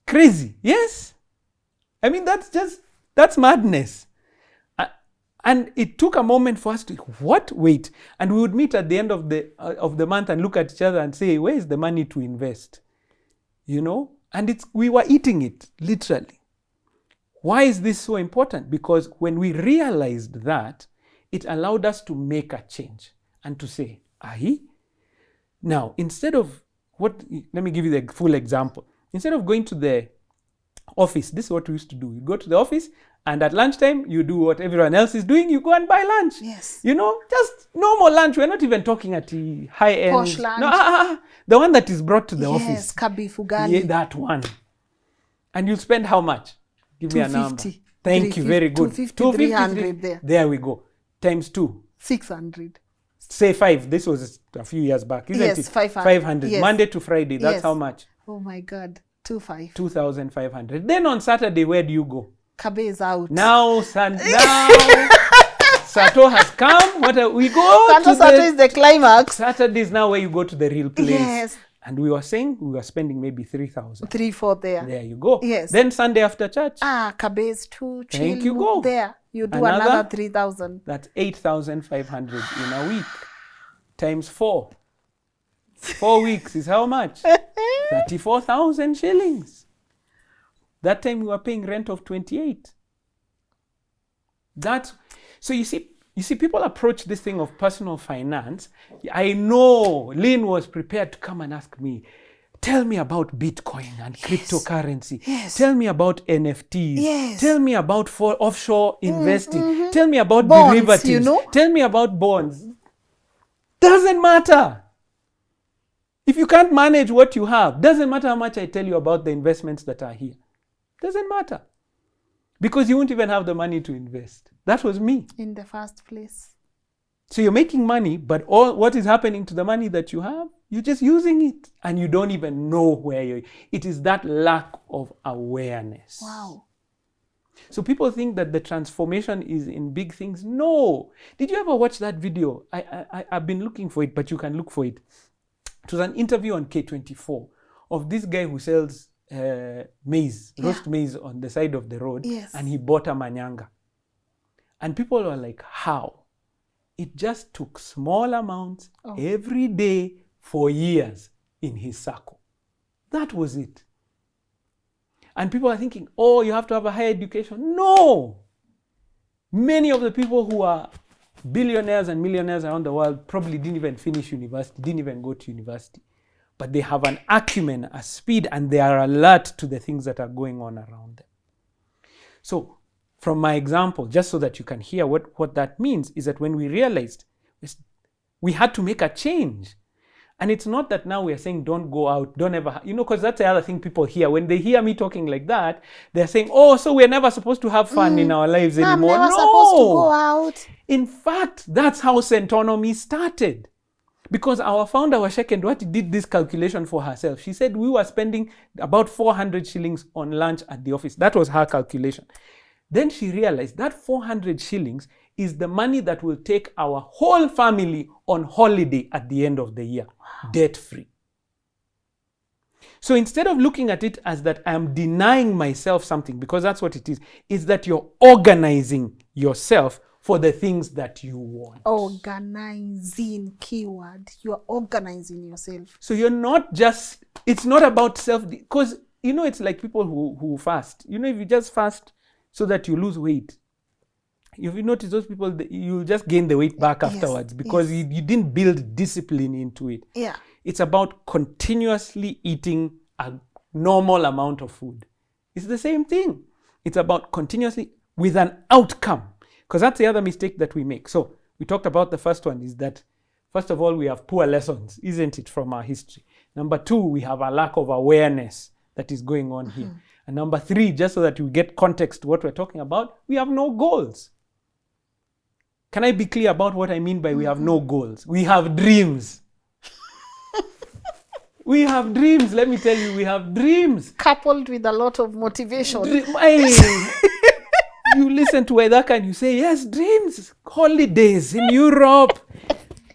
Crazy, yes? I mean, that's madness. And it took a moment for us to, wait. And we would meet at the end of the month and look at each other and say, where is the money to invest? You know? And we were eating it, literally. Why is this so important? Because when we realized that, it allowed us to make a change and to say, now, instead of let me give you the full example. Instead of going to the office, this is what we used to do. You go to the office and at lunchtime, you do what everyone else is doing. You go and buy lunch. Yes. You know, just normal lunch. We're not even talking at the high end. Posh lunch. No, the one that is brought to the office. Yes, kabi fugali. Yeah, that one. And you'll spend how much? Give me a number. Thank you, very good. 250, 300 there. There we go. Times 2. 600. Say 5. This was a few years back, isn't it? Yes, 500. 500. Yes. Monday to Friday. That's how much? Oh my God. 2,500. 2,500. Then on Saturday, where do you go? Kabe is out. Now Sato has come. We go Sato is the climax. Saturday is now where you go to the real place. Yes. And we were saying we were spending maybe 3,000. 3-4 there. There you go. Yes. Then Sunday after church. Kabe is too chill. Thank you, go. There. You do another 3,000. That's 8,500 in a week. Times 4. 4 weeks is how much? 34,000 shillings. That time we were paying rent of 28. So you see, people approach this thing of personal finance. I know Lynn was prepared to come and ask me, Tell me about Bitcoin and cryptocurrency. Yes. Tell me about NFTs. Yes. Tell me about offshore investing. Tell me about Bonds, derivatives. you know? Tell me about bonds. Doesn't matter. If you can't manage what you have, doesn't matter how much I tell you about the investments that are here. Doesn't matter. Because you won't even have the money to invest. That was me. In the first place. So you're making money, but all what is happening to the money that you have, you're just using it and you don't even know where you're. It is that lack of awareness. Wow. So people think that the transformation is in big things. No. Did you ever watch that video? I've been looking for it, but you can look for it. It was an interview on K24 of this guy who sells maize, roast maize on the side of the road. Yes. And he bought a manyanga. And people were like, how? It just took small amounts every day for years in his circle. That was it. And people are thinking, oh, you have to have a higher education. No! Many of the people who are billionaires and millionaires around the world probably didn't even finish university, didn't even go to university. But they have an acumen, a speed, and they are alert to the things that are going on around them. So, from my example, just so that you can hear what that means, is that when we realized we had to make a change. And it's not that now we are saying don't go out, don't ever, because that's the other thing people hear. When they hear me talking like that, they're saying, oh, so we're never supposed to have fun in our lives anymore. I'm never supposed to go out. In fact, that's how Centonomy started. Because our founder, Washeke Ndwati, did this calculation for herself. She said we were spending about 400 shillings on lunch at the office. That was her calculation. Then she realized that 400 shillings is the money that will take our whole family on holiday at the end of the year, debt-free. So instead of looking at it as that I'm denying myself something, because that's what it is that you're organizing yourself for the things that you want. Organizing, keyword. You are organizing yourself. So you're not just, it's not about self, because, it's like people who fast. If you just fast so that you lose weight, if you notice those people, you'll just gain the weight back afterwards because you didn't build discipline into it. Yeah. It's about continuously eating a normal amount of food. It's the same thing. It's about continuously with an outcome, because that's the other mistake that we make. So we talked about the first one is that, first of all, we have poor lessons, isn't it, from our history. Number two, we have a lack of awareness that is going on here. And number three, just so that you get context to what we're talking about, we have no goals. Can I be clear about what I mean by we have no goals? We have dreams. We have dreams. Let me tell you, we have dreams. Coupled with a lot of motivation. You listen to Waithaka and you say, yes, dreams. Holidays in Europe.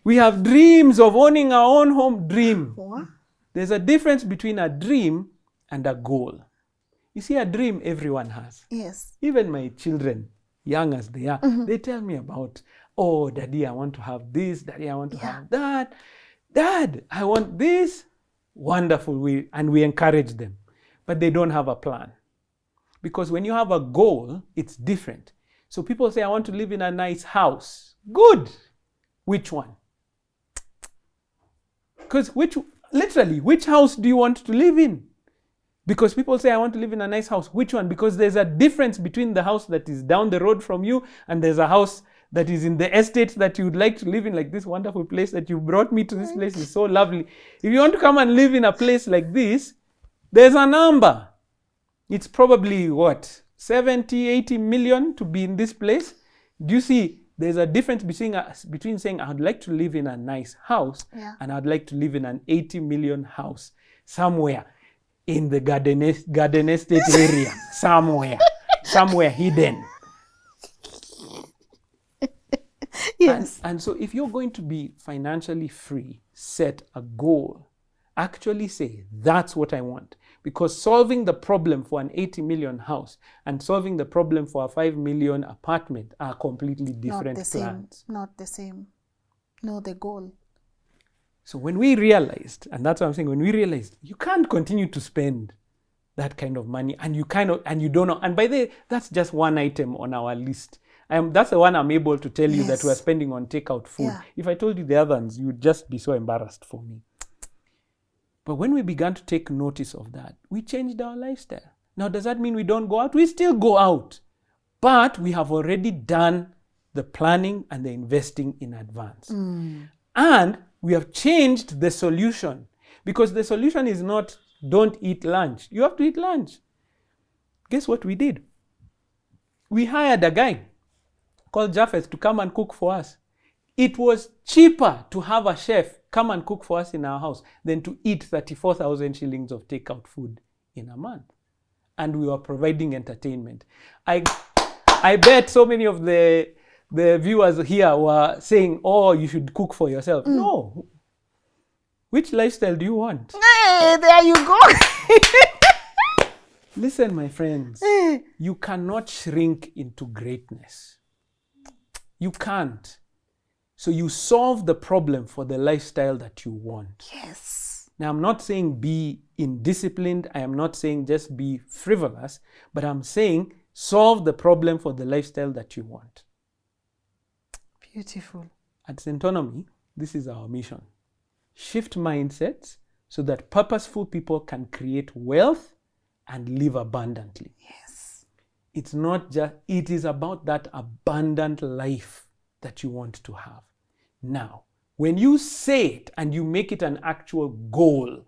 We have dreams of owning our own home. Dream. What? There's a difference between a dream and a goal. You see, a dream everyone has. Yes. Even my children, young as they are, they tell me about, oh, Daddy, I want to have this. Daddy, I want to have that. Dad, I want this. Wonderful. And we encourage them. But they don't have a plan. Because when you have a goal, it's different. So people say, I want to live in a nice house. Good. Which one? Because which house do you want to live in? Because people say, I want to live in a nice house. Which one? Because there's a difference between the house that is down the road from you and there's a house that is in the estate that you would like to live in, like this wonderful place that you brought me to. This place is so lovely. If you want to come and live in a place like this, there's a number. It's probably what? 70, 80 million to be in this place. Do you see? There's a difference between saying I'd like to live in a nice house and I'd like to live in an 80 million house somewhere in the garden estate area, somewhere hidden. Yes. And so if you're going to be financially free, set a goal. Actually say, that's what I want. Because solving the problem for an 80 million house and solving the problem for a 5 million apartment are completely different plans. Not the same. Know the goal. So when we realized, and that's what I'm saying, when we realized you can't continue to spend that kind of money and you don't know. And by the way, that's just one item on our list. That's the one I'm able to tell you that we're spending on takeout food. Yeah. If I told you the other ones, you'd just be so embarrassed for me. But when we began to take notice of that, we changed our lifestyle. Now, does that mean we don't go out? We still go out. But we have already done the planning and the investing in advance. And we have changed the solution, because the solution is not don't eat lunch. You have to eat lunch. Guess what we did? We hired a guy called Japheth to come and cook for us. It was cheaper to have a chef come and cook for us in our house than to eat 34,000 shillings of takeout food in a month. And we were providing entertainment. I bet so many of the viewers here were saying, oh, you should cook for yourself. No. Which lifestyle do you want? Hey, there you go. Listen, my friends, you cannot shrink into greatness. You can't. So you solve the problem for the lifestyle that you want. Yes. Now, I'm not saying be indisciplined. I am not saying just be frivolous, but I'm saying solve the problem for the lifestyle that you want. Beautiful. At Centonomy, this is our mission. Shift mindsets so that purposeful people can create wealth and live abundantly. Yes. It's not just, it is about that abundant life that you want to have. Now, when you say it and you make it an actual goal,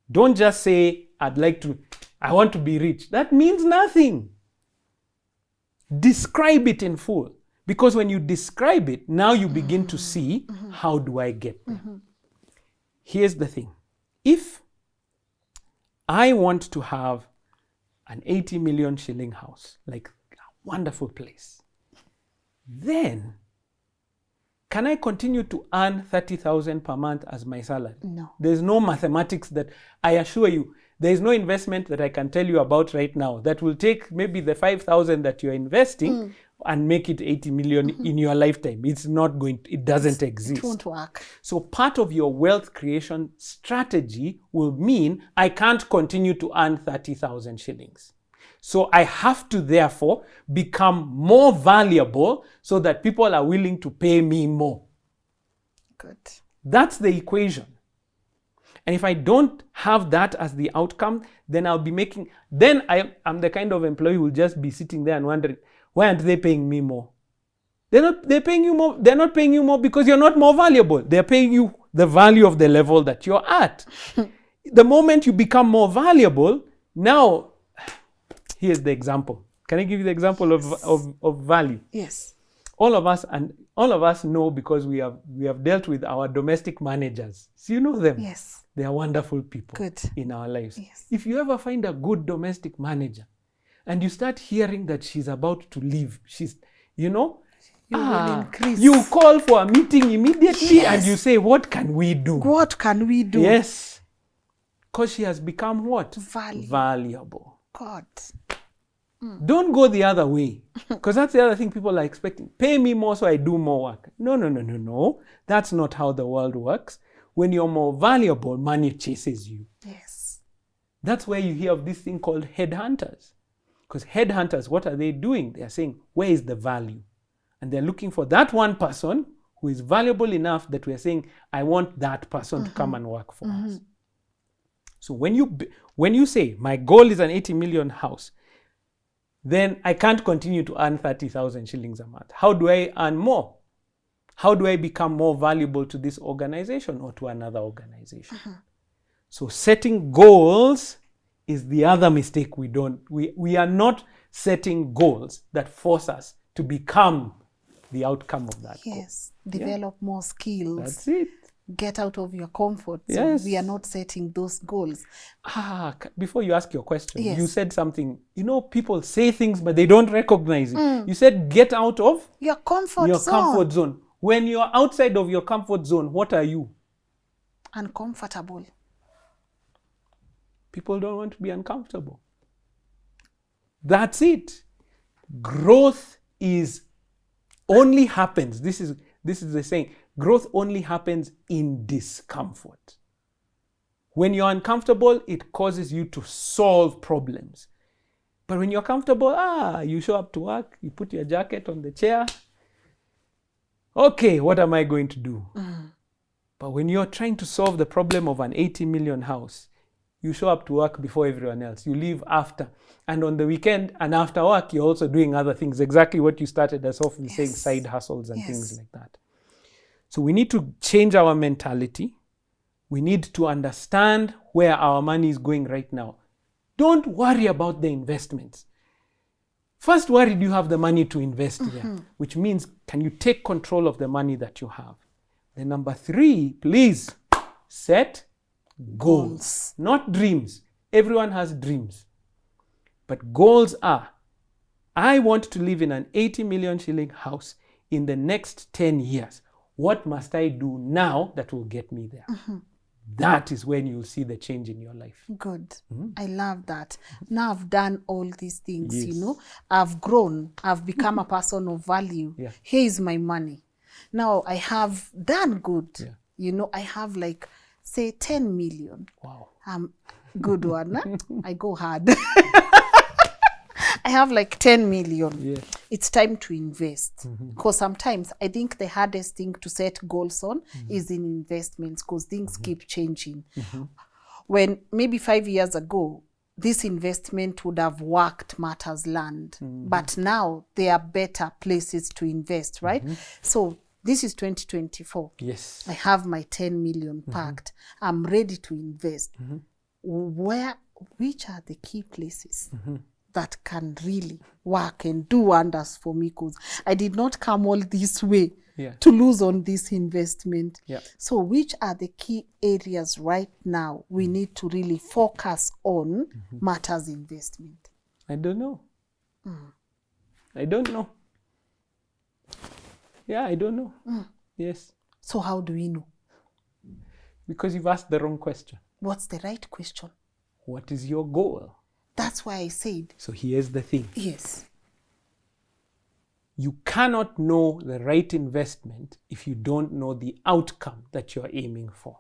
don't just say, I want to be rich. That means nothing. Describe it in full. Because when you describe it, now you begin to see, how do I get there? Here's the thing. If I want to have an 80 million shilling house, like a wonderful place, then can I continue to earn 30,000 per month as my salary? No. There's no mathematics that, I assure you, there's no investment that I can tell you about right now that will take maybe the 5,000 that you're investing and make it 80 million in your lifetime. It's not going to, it doesn't exist. It won't work. So part of your wealth creation strategy will mean I can't continue to earn 30,000 shillings. So I have to therefore become more valuable so that people are willing to pay me more. Good. That's the equation. And if I don't have that as the outcome, then I'll be making, then I'm the kind of employee who will just be sitting there and wondering, why aren't they paying me more? They're paying you more. They're not paying you more because you're not more valuable. They're paying you the value of the level that you're at. The moment you become more valuable, now, here's the example. Can I give you the example of value? Yes. All of us know, because we have dealt with our domestic managers. So you know them. Yes. They are wonderful people. Good. In our lives. Yes. If you ever find a good domestic manager and you start hearing that she's about to leave, will increase. You call for a meeting immediately. Yes. And you say, what can we do? What can we do? Yes. Because she has become what? Valuable. God. Don't go the other way, because that's the other thing people are expecting. Pay me more so I do more work. No. That's not how the world works. When you're more valuable, money chases you. Yes. That's where you hear of this thing called headhunters. Because headhunters, what are they doing? They're saying, where is the value? And they're looking for that one person who is valuable enough that we're saying, I want that person to come and work for us. So when you say, my goal is an 80 million house, then I can't continue to earn 30,000 shillings a month. How do I earn more? How do I become more valuable to this organization or to another organization? So setting goals is the other mistake we are not setting goals that force us to become the outcome of that goal. Yes. Develop more skills. That's it. Get out of your comfort Yes. zone. We are not setting those goals. Before you ask your question, Yes. you said something. People say things, but they don't recognize it. You said get out of Your comfort your zone. comfort zone. When you're outside of your comfort zone, what are you? Uncomfortable. People don't want to be uncomfortable. That's it. Growth only happens. This is the saying. Growth only happens in discomfort. When you're uncomfortable, it causes you to solve problems. But when you're comfortable, you show up to work, you put your jacket on the chair. Okay, what am I going to do? But when you're trying to solve the problem of an 80 million house, you show up to work before everyone else. You leave after. And on the weekend and after work, you're also doing other things. Exactly what you started us off with saying, side hustles and things like that. So we need to change our mentality. We need to understand where our money is going right now. Don't worry about the investments. First worry, do you have the money to invest there? Which means, can you take control of the money that you have? Then number 3, please set goals, not dreams. Everyone has dreams. But goals are, I want to live in an 80 million shilling house in the next 10 years. What must I do now that will get me there? That is when you'll see the change in your life. Good. I love that. Now I've done all these things, you know. I've grown. I've become a person of value. Here is my money. Now I have done good. You know, I have like, say, 10 million. Wow. Good one. Huh? I go hard. I have like 10 million. It's time to invest. Because sometimes I think the hardest thing to set goals on is in investments, because things keep changing. When maybe 5 years ago, this investment would have worked matters land. But now there are better places to invest, right? So this is 2024. Yes. I have my 10 million packed. I'm ready to invest. Which are the key places that can really work and do wonders for me? Because I did not come all this way to lose on this investment. So which are the key areas right now we need to really focus on matters investment? I don't know. I don't know. Yeah, I don't know. Yes. So how do we know? Because you've asked the wrong question. What's the right question? What is your goal? That's why I said. So here's the thing. Yes. You cannot know the right investment if you don't know the outcome that you're aiming for.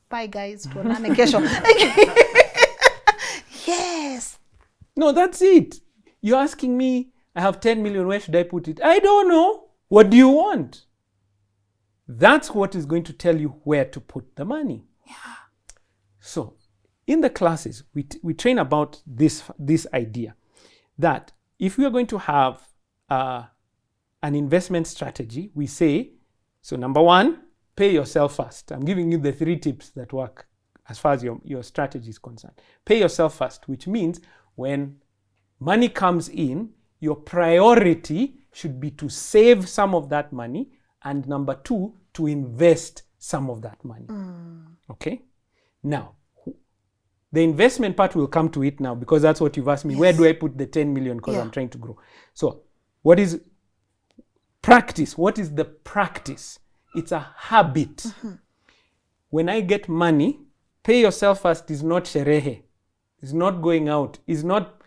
Bye, guys. Tuonane kesho. Yes. No, that's it. You're asking me, I have 10 million, where should I put it? I don't know. What do you want? That's what is going to tell you where to put the money. So, in the classes, we train about this idea that if we are going to have an investment strategy, we say, so number 1, pay yourself first. I'm giving you the 3 tips that work as far as your strategy is concerned. Pay yourself first, which means when money comes in, your priority should be to save some of that money, and number 2, to invest some of that money. Okay? Now, the investment part will come to it now, because that's what you've asked me. Where do I put the 10 million? Because I'm trying to grow. So what is practice? What is the practice? It's a habit. When I get money, pay yourself first is not sherehe. It's not going out. It's not,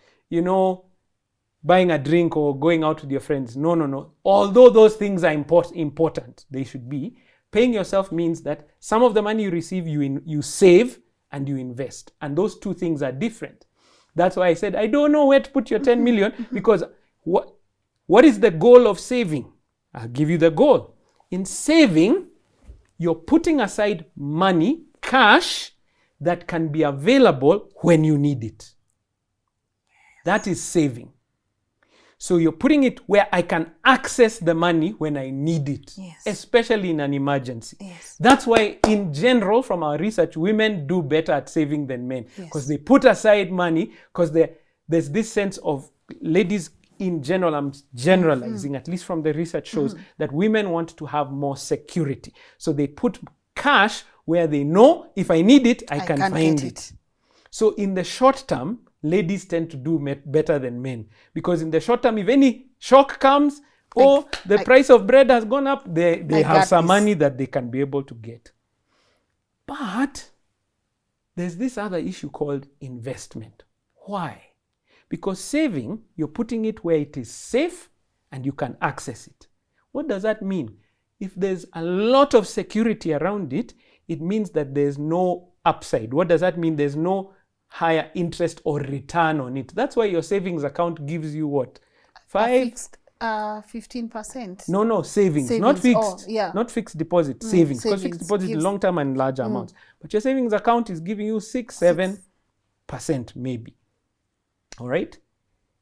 buying a drink or going out with your friends. No. Although those things are important, they should be. Paying yourself means that some of the money you receive, you save and you invest. And those 2 things are different. That's why I said, I don't know where to put your 10 million, because what is the goal of saving? I'll give you the goal. In saving, you're putting aside money, cash, that can be available when you need it. That is saving. So you're putting it where I can access the money when I need it, especially in an emergency. That's why, in general, from our research, women do better at saving than men, because they put aside money, because there's this sense of, ladies in general, I'm generalizing, at least from the research shows, that women want to have more security. So they put cash where they know, if I need it, I can find it. So in the short term, ladies tend to do better than men, because in the short term, if any shock comes, the price of bread has gone up, they have some money that they can be able to get. But there's this other issue called investment. Why? Because saving, you're putting it where it is safe and you can access it. What does that mean? If there's a lot of security around it, it means that there's no upside. What does that mean? There's no higher interest or return on it. That's why your savings account gives you what? 5, 15%. No, savings. Not Savings. fixed. Not fixed deposit, savings. Because fixed Savings deposit is gives- long-term and larger amounts. But your savings account is giving you 6-7% maybe. All right?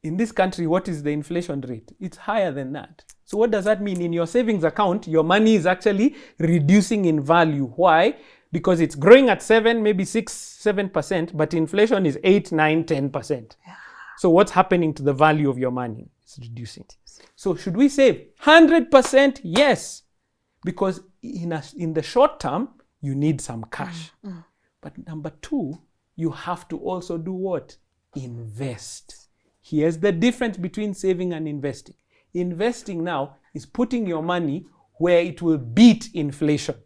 In this country, what is the inflation rate? It's higher than that. So what does that mean? In your savings account, your money is actually reducing in value. Why? Because it's growing at 7, maybe 6-7%, but inflation is 8-9-10%. So what's happening to the value of your money? It's reducing. So should we save 100%? Yes, because in the short term, you need some cash. But number 2, you have to also do what? Invest. Here's the difference between saving and investing. Investing now is putting your money where it will beat inflation.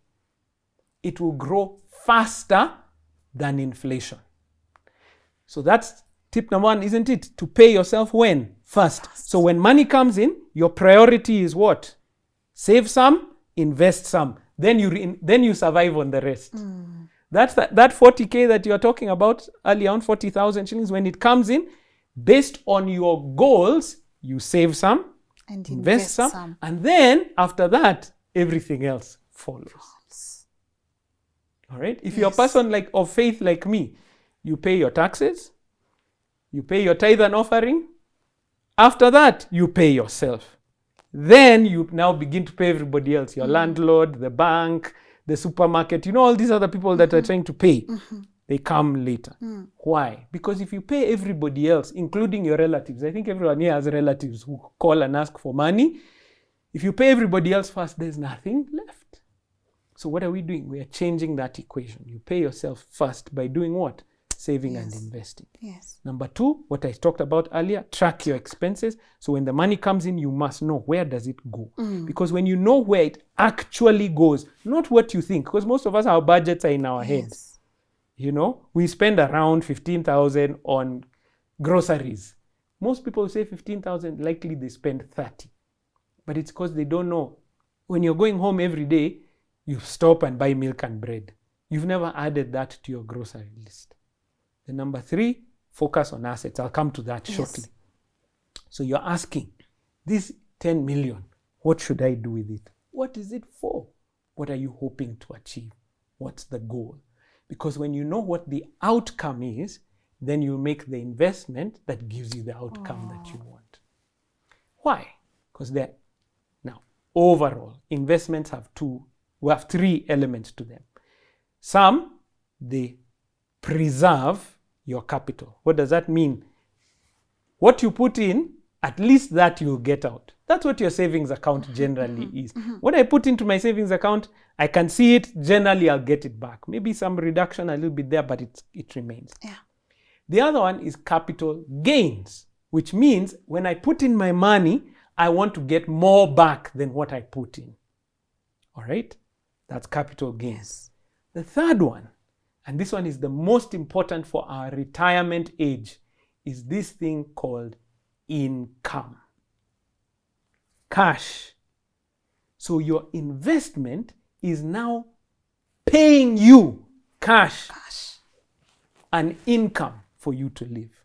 It will grow faster than inflation. So that's tip number 1, isn't it? To pay yourself when? First. So when money comes in, your priority is what? Save some, invest some. Then you survive on the rest. That's that 40K that you're talking about earlier on, 40,000 shillings. When it comes in, based on your goals, you save some, and invest some, and then after that, everything else follows. All right? If you're a person of faith like me, you pay your taxes, you pay your tithe and offering. After that, you pay yourself. Then you now begin to pay everybody else, your landlord, the bank, the supermarket, all these other people that are trying to pay. They come later. Why? Because if you pay everybody else, including your relatives, I think everyone here has relatives who call and ask for money. If you pay everybody else first, there's nothing left. So what are we doing? We are changing that equation. You pay yourself first by doing what? Saving and investing. Yes. Number 2, what I talked about earlier, track your expenses. So when the money comes in, you must know where does it go. Because when you know where it actually goes, not what you think, because most of us, our budgets are in our heads. We spend around 15,000 on groceries. Most people say 15,000, likely they spend 30. But it's because they don't know. When you're going home every day, you stop and buy milk and bread. You've never added that to your grocery list. The number 3, focus on assets. I'll come to that shortly. So you're asking, this 10 million, what should I do with it? What is it for? What are you hoping to achieve? What's the goal? Because when you know what the outcome is, then you make the investment that gives you the outcome that you want. Why? Because now, overall, investments have 3 elements to them. Some, they preserve your capital. What does that mean? What you put in, at least that you'll get out. That's what your savings account generally is. What I put into my savings account, I can see it, generally I'll get it back. Maybe some reduction a little bit there, but it remains. The other one is capital gains, which means when I put in my money, I want to get more back than what I put in. All right? That's capital gains. The third one, and this one is the most important for our retirement age, is this thing called income. Cash. So your investment is now paying you cash, an income for you to live.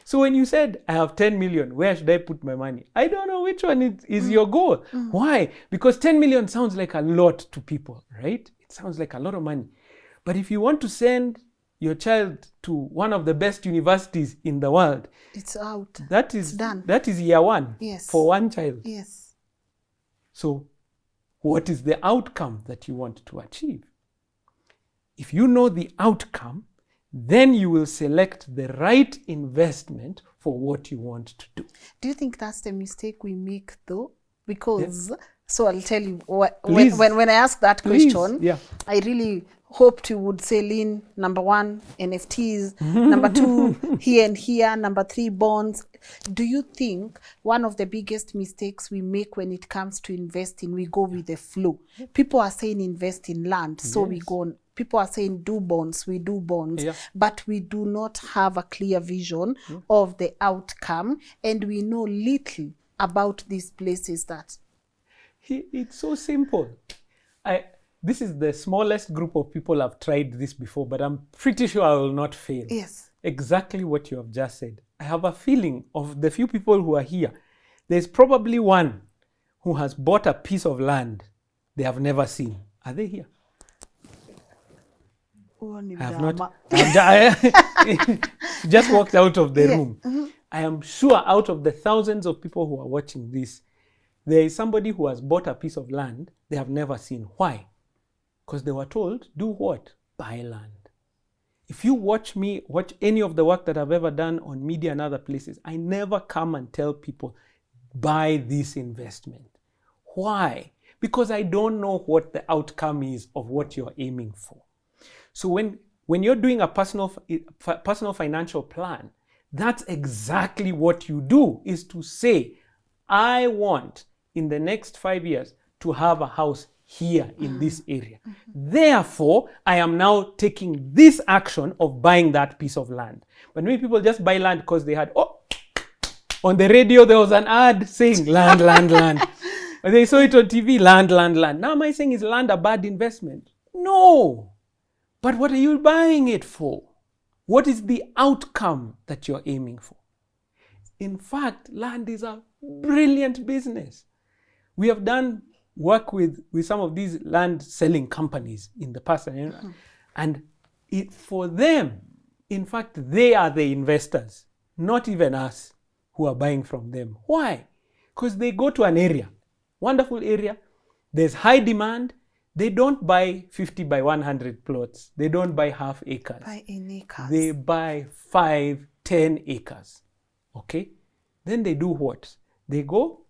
So when you said, I have 10 million, where should I put my money? I don't know which one is your goal. Why? Because 10 million sounds like a lot to people, right? It sounds like a lot of money. But if you want to send your child to one of the best universities in the world, it's out. It's done. That is year 1 for one child. So what is the outcome that you want to achieve? If you know the outcome, then you will select the right investment for what you want to do. Do you think that's the mistake we make though? Because, so I'll tell you, when I ask that question, I really hoped you would say, Lynn, number 1, NFTs, number 2, here and here, number 3, bonds. Do you think one of the biggest mistakes we make when it comes to investing, we go with the flow? People are saying invest in land, so we go on. People are saying do bonds, we do bonds, but we do not have a clear vision of the outcome, and we know little about these places that... It's so simple. This is the smallest group of people I've tried this before, but I'm pretty sure I will not fail. Yes. Exactly what you have just said. I have a feeling of the few people who are here, There's probably one who has bought a piece of land they have never seen. Are they here? I have not. Just walked out of the room. I am sure out of the thousands of people who are watching this, there is somebody who has bought a piece of land they have never seen. Why? Because they were told, do what? Buy land. If you watch any of the work that I've ever done on media and other places, I never come and tell people, buy this investment. Why? Because I don't know what the outcome is of what you're aiming for. So when you're doing a personal financial plan, that's exactly what you do, is to say, I want in the next 5 years to have a house here in this area. Therefore, I am now taking this action of buying that piece of land. But many people just buy land because they had, on the radio there was an ad saying land, land, land. Or they saw it on TV, land, land, land. Now am I saying is land a bad investment? No. But what are you buying it for? What is the outcome that you're aiming for? In fact, land is a brilliant business. We have done work with some of these land selling companies in the past. And for them, in fact, they are the investors, not even us who are buying from them. Why? Because they go to an area, wonderful area, there's high demand. They don't buy 50 by 100 plots. They don't buy half acres. Buy in acres. They buy 5, 10 acres. Okay? Then they do what? They go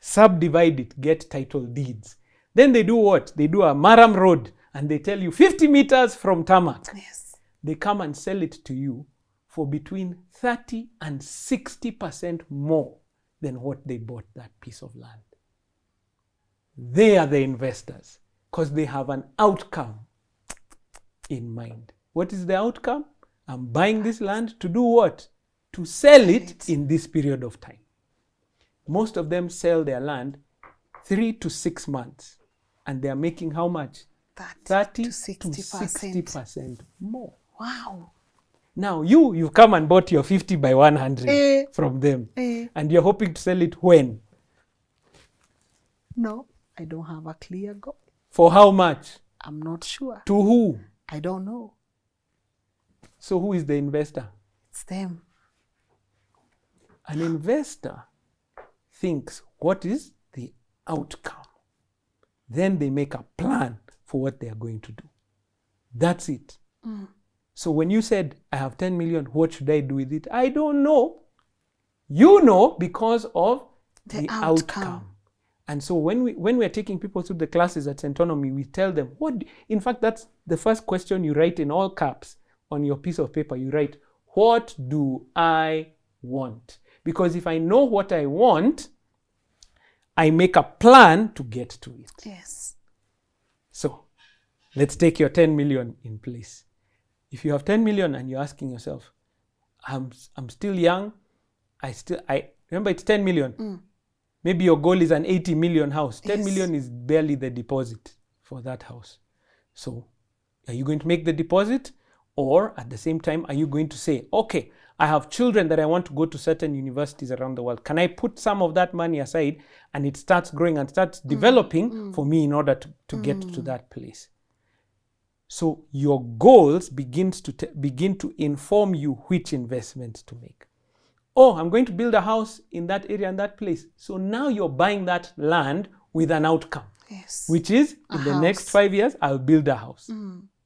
subdivide it, get title deeds. Then they do what? They do a Maram Road and they tell you 50 meters from tarmac. Yes. They come and sell it to you for between 30 and 60% more than what they bought that piece of land. They are the investors because they have an outcome in mind. What is the outcome? I'm buying this land to do what? To sell it in this period of time. Most of them sell their land 3 to 6 months. And they are making how much? 30 to 60% more. Wow. Now you've come and bought your 50 by 100 from them. And you're hoping to sell it when? No, I don't have a clear goal. For how much? I'm not sure. To who? I don't know. So who is the investor? It's them. An investor thinks, what is the outcome? Then they make a plan for what they are going to do. That's it. So when you said, I have 10 million, what should I do with it? I don't know. You know because of the outcome. And so when we're taking people through the classes at Centonomy, we tell them, in fact, that's the first question you write in all caps on your piece of paper. You write, what do I want? Because if I know what I want, I make a plan to get to it. Yes. So let's take your 10 million in place. If you have 10 million and you're asking yourself, I'm still young, I remember it's 10 million. Maybe your goal is an 80 million house. 10 million is barely the deposit for that house. So are you going to make the deposit? Or at the same time, are you going to say, okay, I have children that I want to go to certain universities around the world. Can I put some of that money aside and it starts growing and starts developing for me in order to get to that place? So your goals begin to inform you which investments to make. Oh, I'm going to build a house in that area and that place. So now you're buying that land with an outcome, which is in the next 5 years, I'll build a house.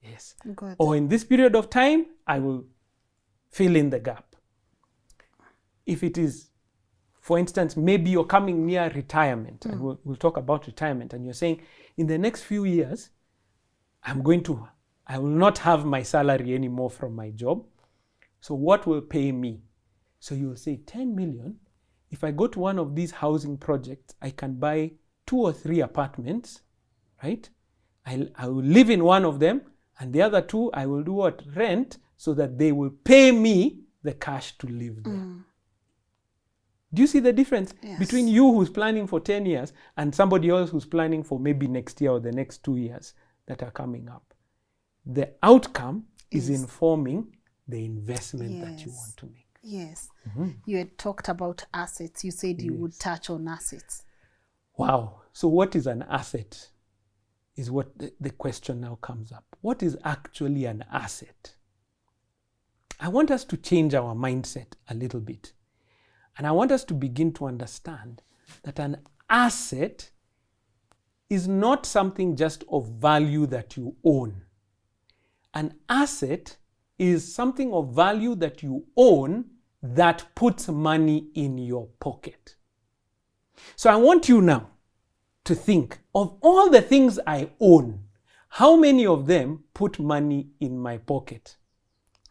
Yes. Good. Or in this period of time, I will fill in the gap. If it is, for instance, maybe you're coming near retirement, and we'll talk about retirement, and you're saying, in the next few years, I will not have my salary anymore from my job. So what will pay me? So you'll say 10 million. If I go to one of these housing projects, I can buy 2 or 3 apartments, right? I will live in one of them, and the other 2, I will do what? Rent, so that they will pay me the cash to live there. Do you see the difference between you who's planning for 10 years and somebody else who's planning for maybe next year or the next 2 years that are coming up? The outcome is informing the investment that you want to make. Yes. You had talked about assets. You said you would touch on assets. Wow. So what is an asset? Is what the question now comes up. What is actually an asset? I want us to change our mindset a little bit. And I want us to begin to understand that an asset is not something just of value that you own. An asset is something of value that you own that puts money in your pocket. So I want you now to think of all the things I own. How many of them put money in my pocket?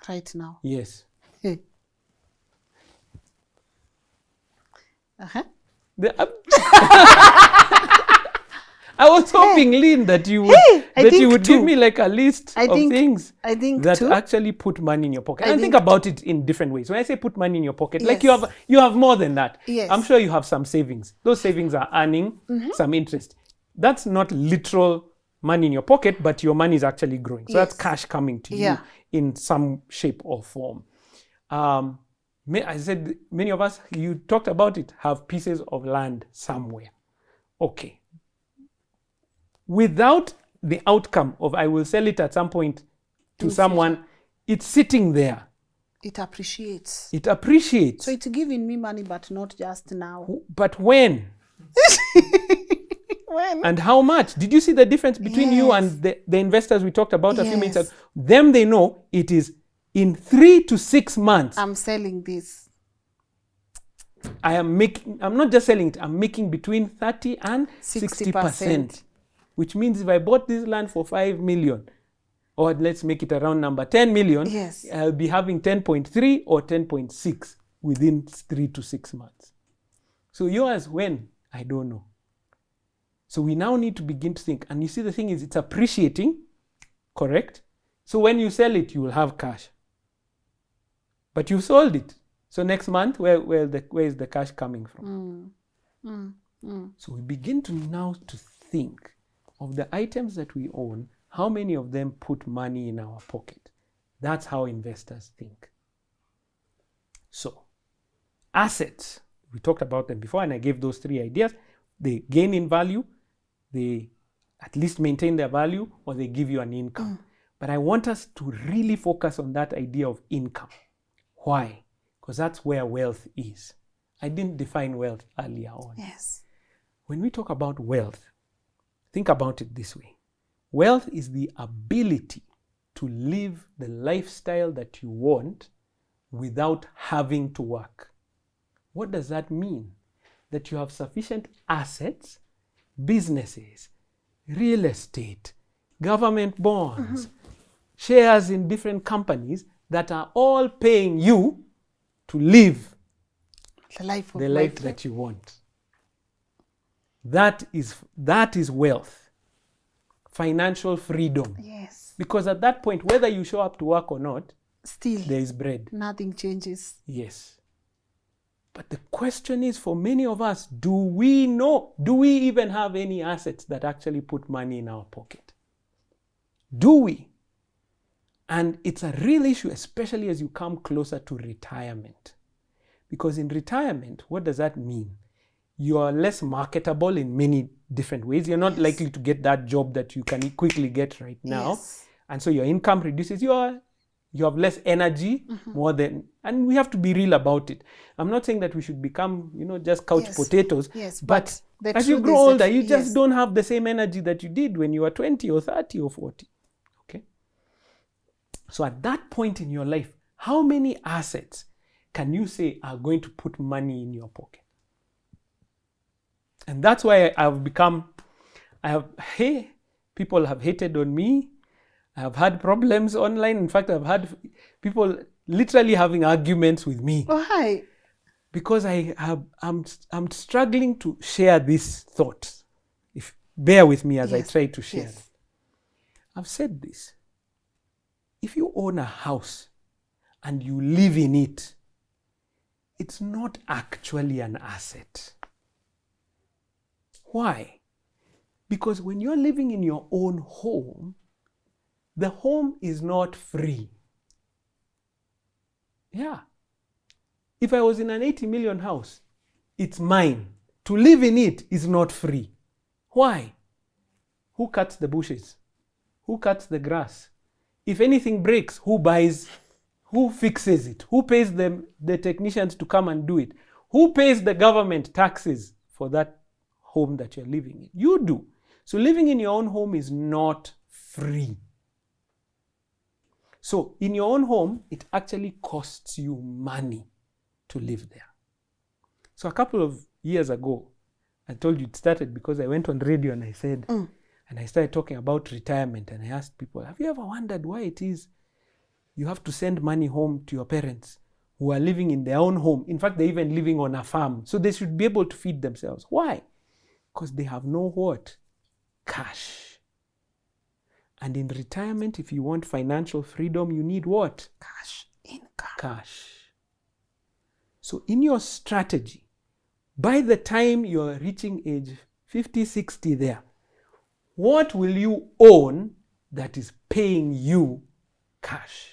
Right now. Yes. Uh-huh. I was hoping, Lynn, that you would give me like a list of things that actually put money in your pocket. And think about it in different ways. When I say put money in your pocket, like you have more than that. Yes. I'm sure you have some savings. Those savings are earning some interest. That's not literal money in your pocket, but your money is actually growing. So that's cash coming to you in some shape or form. I said, many of us, you talked about it, have pieces of land somewhere. Okay. Without the outcome of I will sell it at some point to someone, it's sitting there. It appreciates. It appreciates. So it's giving me money, but not just now. But when? When? And how much? Did you see the difference between you and the investors we talked about a few minutes ago? Them, they know it is in 3 to 6 months. I'm selling this. I'm not just selling it, I'm making between 30 and 60%. Which means if I bought this land for 5 million, or let's make it a round number, 10 million, I'll be having 10.3 or 10.6 within 3 to 6 months. So yours, when? I don't know. So we now need to begin to think. And you see, the thing is, it's appreciating, correct? So when you sell it, you will have cash. But you sold it. So next month, where is the cash coming from? So we begin to now to think of the items that we own, how many of them put money in our pocket? That's how investors think. So, assets, we talked about them before, and I gave those 3 ideas. They gain in value, they at least maintain their value, or they give you an income. But I want us to really focus on that idea of income. Why? Because that's where wealth is. I didn't define wealth earlier on. Yes. When we talk about wealth, think about it this way. Wealth is the ability to live the lifestyle that you want without having to work. What does that mean? That you have sufficient assets, businesses, real estate, government bonds, shares in different companies that are all paying you to live the life that you want. That is wealth. Financial freedom. Yes. Because at that point, whether you show up to work or not, still there is bread. Nothing changes. Yes. But the question is, for many of us, do we even have any assets that actually put money in our pocket? Do we? And it's a real issue, especially as you come closer to retirement. Because in retirement, what does that mean? You are less marketable in many different ways. You're not likely to get that job that you can quickly get right now. Yes. And so your income reduces. You have less energy, and we have to be real about it. I'm not saying that we should become, just couch potatoes. Yes, but as you grow older, you just don't have the same energy that you did when you were 20 or 30 or 40. Okay? So at that point in your life, how many assets can you say are going to put money in your pocket? And that's why people have hated on me. I have had problems online. In fact, I've had people literally having arguments with me. Oh, hi. Because I'm struggling to share this thought. Bear with me as I try to share it. I've said this. If you own a house and you live in it, it's not actually an asset. Why? Because when you're living in your own home, the home is not free. Yeah. If I was in an 80 million house, it's mine. To live in it is not free. Why? Who cuts the bushes? Who cuts the grass? If anything breaks, who buys? Who fixes it? Who pays the technicians to come and do it? Who pays the government taxes for that home that you're living in? You do. So living in your own home is not free. So in your own home, it actually costs you money to live there. So a couple of years ago, I told you it started because I went on radio and I said, and I started talking about retirement, and I asked people, have you ever wondered why it is you have to send money home to your parents who are living in their own home? In fact, they're even living on a farm. So they should be able to feed themselves. Why? Because they have no what? Cash. And in retirement, if you want financial freedom, you need what? Cash. Income. Cash. So in your strategy, by the time you're reaching age 50, 60 there, what will you own that is paying you cash?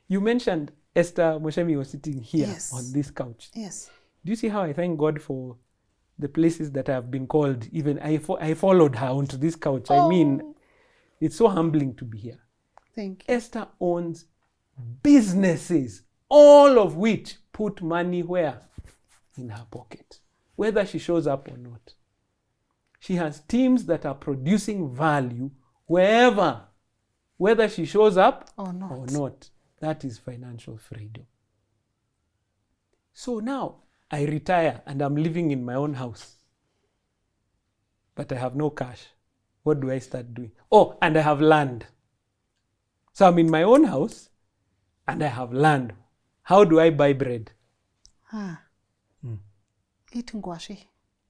You mentioned Esther Moshemi was sitting here Yes. on this couch. Yes. Do you see how I thank God for the places that I've been called? Even I followed her onto this couch. Oh. I mean, it's so humbling to be here. Thank you. Esther owns businesses, all of which put money where? In her pocket, whether she shows up or not. She has teams that are producing value wherever, whether she shows up Or not. or not. That is financial freedom. So now I retire and I'm living in my own house, but I have no cash. What do I start doing? Oh, and I have land. So I'm in my own house and I have land. How do I buy bread? Eat ngwashi.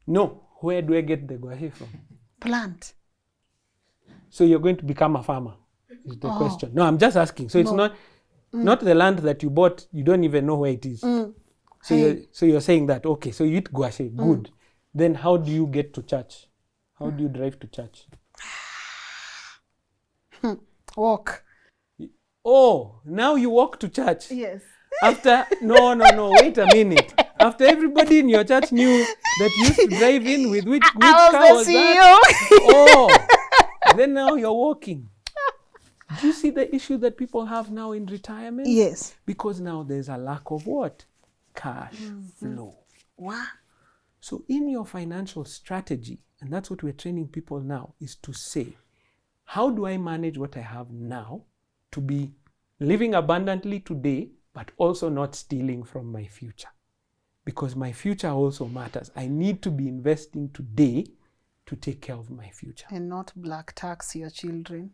No. Where do I get the gwashi from? Plant. So you're going to become a farmer, is the question. No, I'm just asking. So it's not the land that you bought, you don't even know where it is. So you're saying that, okay, so you eat gwashi, good. Then how do you get to church? How do you drive to church? Walk. Oh, now you walk to church. Yes. After, no, wait a minute. After everybody in your church knew that you used to drive in with which car was that? Oh, then now you're walking. Do you see the issue that people have now in retirement? Yes. Because now there's a lack of what? Cash flow. Wow. So in your financial strategy, and that's what we're training people now, is to say, how do I manage what I have now to be living abundantly today, but also not stealing from my future? Because my future also matters. I need to be investing today to take care of my future. And not black tax your children.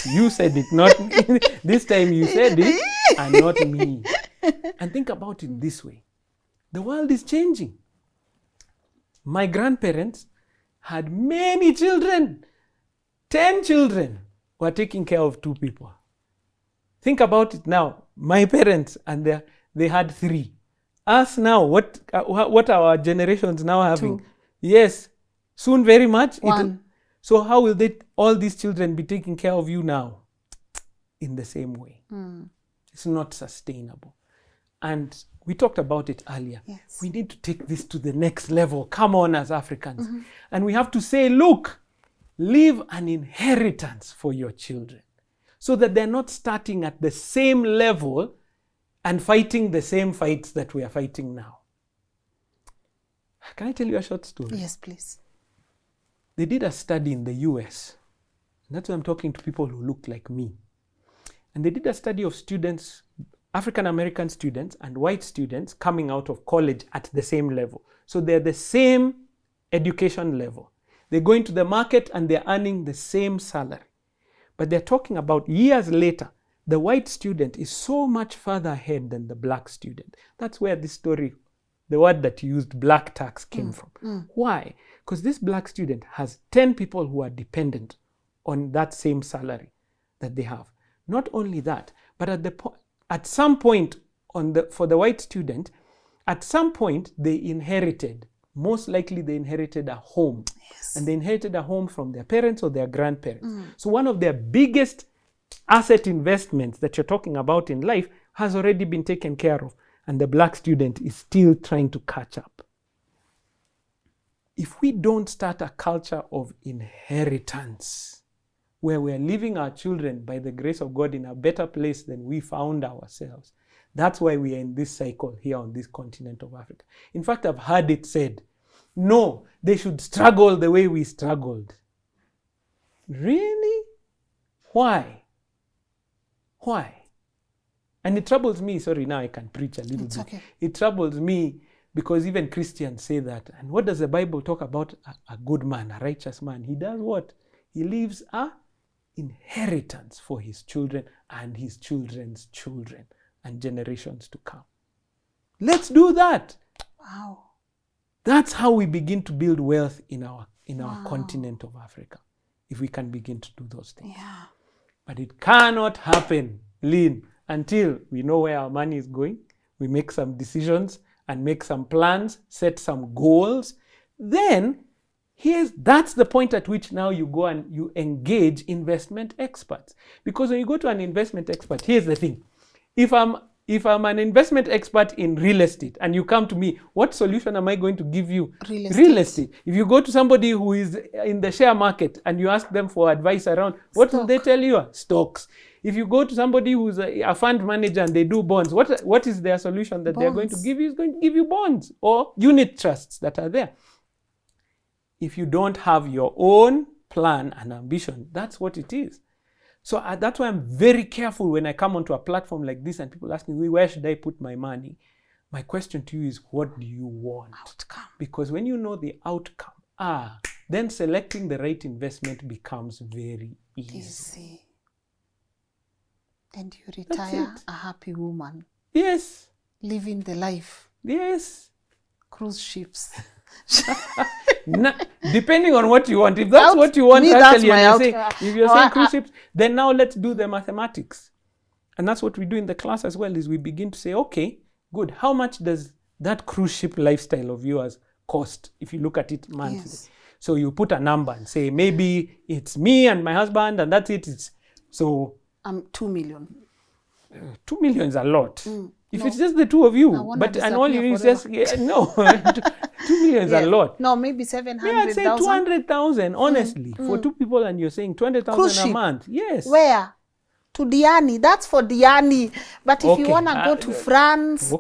You said it, not me. This time you said it and not me. And think about it this way. The world is changing. My grandparents had many children. 10 children were taking care of 2 people. Think about it now. My parents, and they had 3. Us now, what our generations now having? 2. Yes, soon very much. 1. So how will all these children be taking care of you now? In the same way. It's not sustainable. And we talked about it earlier. Yes. We need to take this to the next level. Come on, as Africans. And we have to say, look, leave an inheritance for your children so that they're not starting at the same level and fighting the same fights that we are fighting now. Can I tell you a short story? Yes, please. They did a study in the US. And that's why I'm talking to people who look like me. And they did a study of students, African-American students and white students coming out of college at the same level. So they're the same education level. They go into the market and they're earning the same salary. But they're talking about years later, the white student is so much further ahead than the black student. That's where this story, the word that you used, black tax, came from. Why? Because this black student has 10 people who are dependent on that same salary that they have. Not only that, but at some point for the white student, at some point they inherited, most likely they inherited a home. Yes. And they inherited a home from their parents or their grandparents. So one of their biggest asset investments that you're talking about in life has already been taken care of, and the black student is still trying to catch up. If we don't start a culture of inheritance, where we're leaving our children, by the grace of God, in a better place than we found ourselves, that's why we are in this cycle here on this continent of Africa. In fact, I've heard it said, no, they should struggle the way we struggled. Really? Why? Why? And it troubles me. Sorry, now I can preach a little bit. Okay. It troubles me because even Christians say that. And what does the Bible talk about a good man, a righteous man? He does what? He leaves a inheritance for his children and his children's children and generations to come. Let's do that. Wow. That's how we begin to build wealth in our continent of Africa, if we can begin to do those things. Yeah. But it cannot happen, Lynn, until we know where our money is going, we make some decisions and make some plans, set some goals. Then that's the point at which now you go and you engage investment experts. Because when you go to an investment expert, here's the thing. If I'm an investment expert in real estate and you come to me, what solution am I going to give you? Real estate. If you go to somebody who is in the share market and you ask them for advice around, what will they tell you? Stocks. If you go to somebody who's a fund manager and they do bonds, what is their solution that they're going to give you? Is going to give you bonds or unit trusts that are there. If you don't have your own plan and ambition, that's what it is. So that's why I'm very careful when I come onto a platform like this and people ask me, where should I put my money? My question to you is, what do you want? Outcome. Because when you know the outcome, then selecting the right investment becomes very easy. And you retire a happy woman. Yes. Living the life. Yes. Cruise ships. Depending on what you want. If that's what you want, actually, if you're saying cruise ships, then now let's do the mathematics. And that's what we do in the class as well, is we begin to say, okay, good. How much does that cruise ship lifestyle of yours cost if you look at it monthly? Yes. So you put a number and say, maybe it's me and my husband and that's it. So 2 million. 2 million is a lot. If it's just the two of you, and all you need is just, 2 million is a lot. No, maybe 700,000. Yeah, I'd say 200,000, honestly, for two people, and you're saying 200,000 a month. Yes. Where? To Diani. That's for Diani. But if you want to go to France.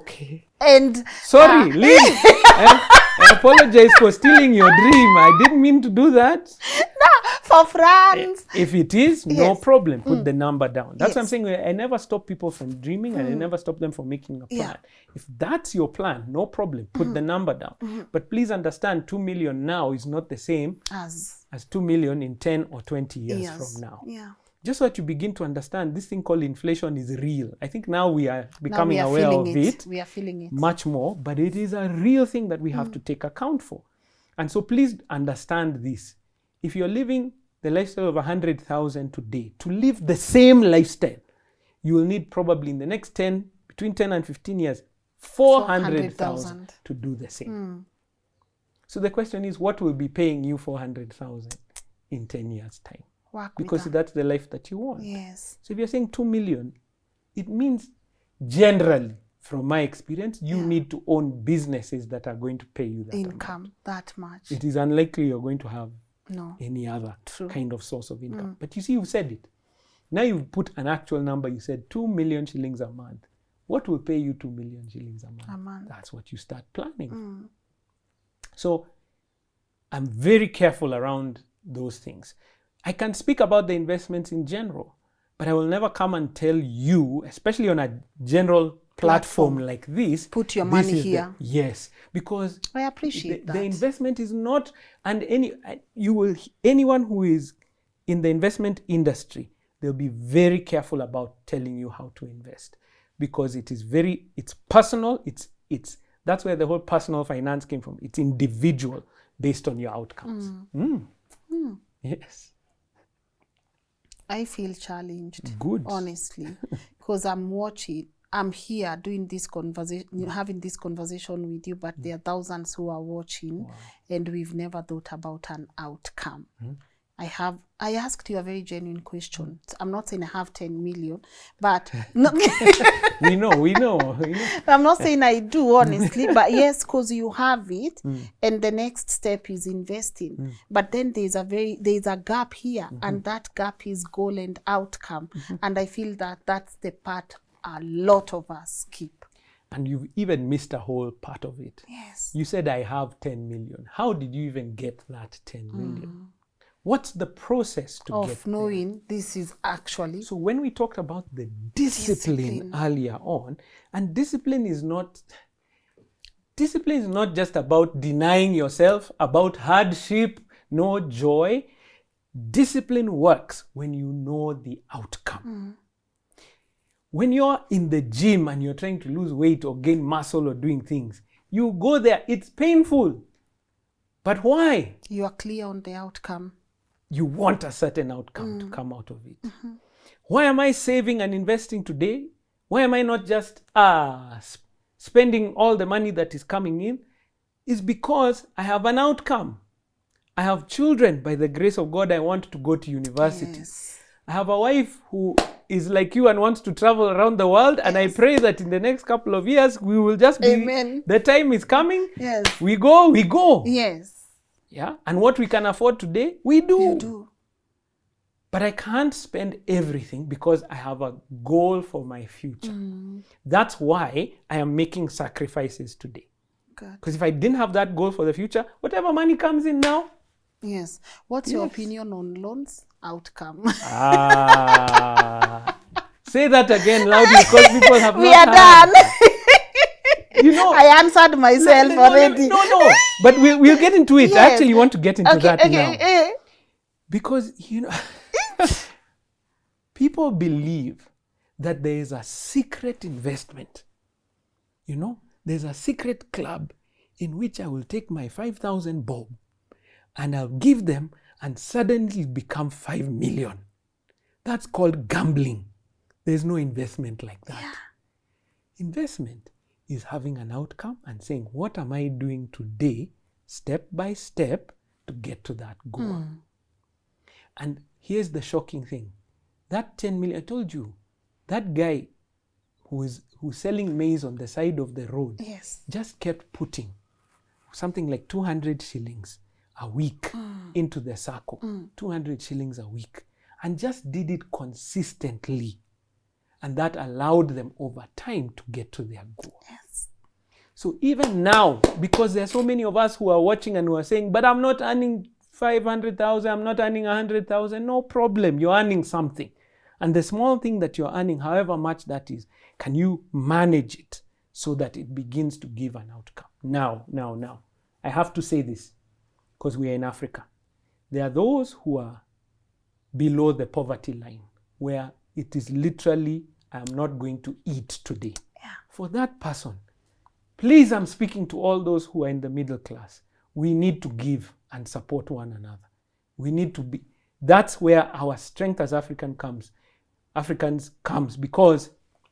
And sorry, Lynn, I apologize for stealing your dream. I didn't mean to do that. No, for France. If it is, no problem. Put the number down. That's what I'm saying. I never stop people from dreaming and I never stop them from making a plan. Yeah. If that's your plan, no problem. Put the number down. But please understand, 2 million now is not the same as 2 million in 10 or 20 years from now. Yeah. Just so that you begin to understand, this thing called inflation is real. I think now we are becoming aware of it. We are feeling it. Much more, but it is a real thing that we have to take account for. And so please understand this. If you're living the lifestyle of 100,000 today, to live the same lifestyle, you will need probably in the next between 10 and 15 years, 400,000 to do the same. So the question is, what will be paying you 400,000 in 10 years' time? Because that's the life that you want. Yes. So if you're saying 2 million, it means generally, from my experience, you need to own businesses that are going to pay you that income amount. That much. It is unlikely you're going to have any other kind of source of income. But you see, you've said it. Now you've put an actual number. You said 2 million shillings a month. What will pay you 2 million shillings a month? That's what you start planning. So I'm very careful around those things. I can speak about the investments in general, but I will never come and tell you, especially on a general platform like this, put your money here. Yes, because I appreciate that. The investment is not, and anyone who is in the investment industry, they'll be very careful about telling you how to invest, because it's personal. That's where the whole personal finance came from. It's individual based on your outcomes. Yes. I feel challenged. Good. Honestly, because I'm here doing this conversation, having this conversation with you, but there are thousands who are watching, and we've never thought about an outcome. I asked you a very genuine question. I'm not saying I have 10 million, but no, we know. I'm not saying I do, honestly, but yes, because you have it, and the next step is investing. But then there's a gap here, and that gap is goal and outcome. And I feel that that's the part a lot of us skip. And you've even missed a whole part of it. Yes. You said I have 10 million. How did you even get that 10 million? What's the process to get of knowing this is actually? So when we talked about the discipline earlier on, and discipline is not just about denying yourself, about hardship, no joy. Discipline works when you know the outcome. When you're in the gym and you're trying to lose weight or gain muscle or doing things, you go there, it's painful. But why? You are clear on the outcome. You want a certain outcome to come out of it. Why am I saving and investing today? Why am I not just spending all the money that is coming in? It's because I have an outcome. I have children. By the grace of God, I want to go to university. Yes. I have a wife who is like you and wants to travel around the world. And I pray that in the next couple of years, we will just be, Amen. The time is coming. Yes. We go. Yes. Yeah. And what we can afford today, we do. You do. But I can't spend everything because I have a goal for my future. That's why I am making sacrifices today. Because if I didn't have that goal for the future, whatever money comes in now. Yes. What's your opinion on loans? Outcome. Say that again loudly because people have We not are heard. done. You know, I answered myself already. No. But we'll get into it. Yes. I actually want to get into that now. Because, people believe that there is a secret investment. There's a secret club in which I will take my 5,000 bob and I'll give them and suddenly become 5 million. That's called gambling. There's no investment like that. Yeah. Investment is having an outcome and saying, what am I doing today, step by step, to get to that goal? And here's the shocking thing. That 10 million, I told you, that guy who's selling maize on the side of the road just kept putting something like 200 shillings a week into the circle, 200 shillings a week, and just did it consistently. And that allowed them over time to get to their goal. Yes. So even now, because there are so many of us who are watching and who are saying, but I'm not earning 500,000, I'm not earning 100,000, no problem, you're earning something. And the small thing that you're earning, however much that is, can you manage it so that it begins to give an outcome? Now, I have to say this because we are in Africa. There are those who are below the poverty line where it is literally, I'm not going to eat today. Yeah. For that person, please, I'm speaking to all those who are in the middle class. We need to give and support one another. We need to be, that's where our strength as Africans comes, because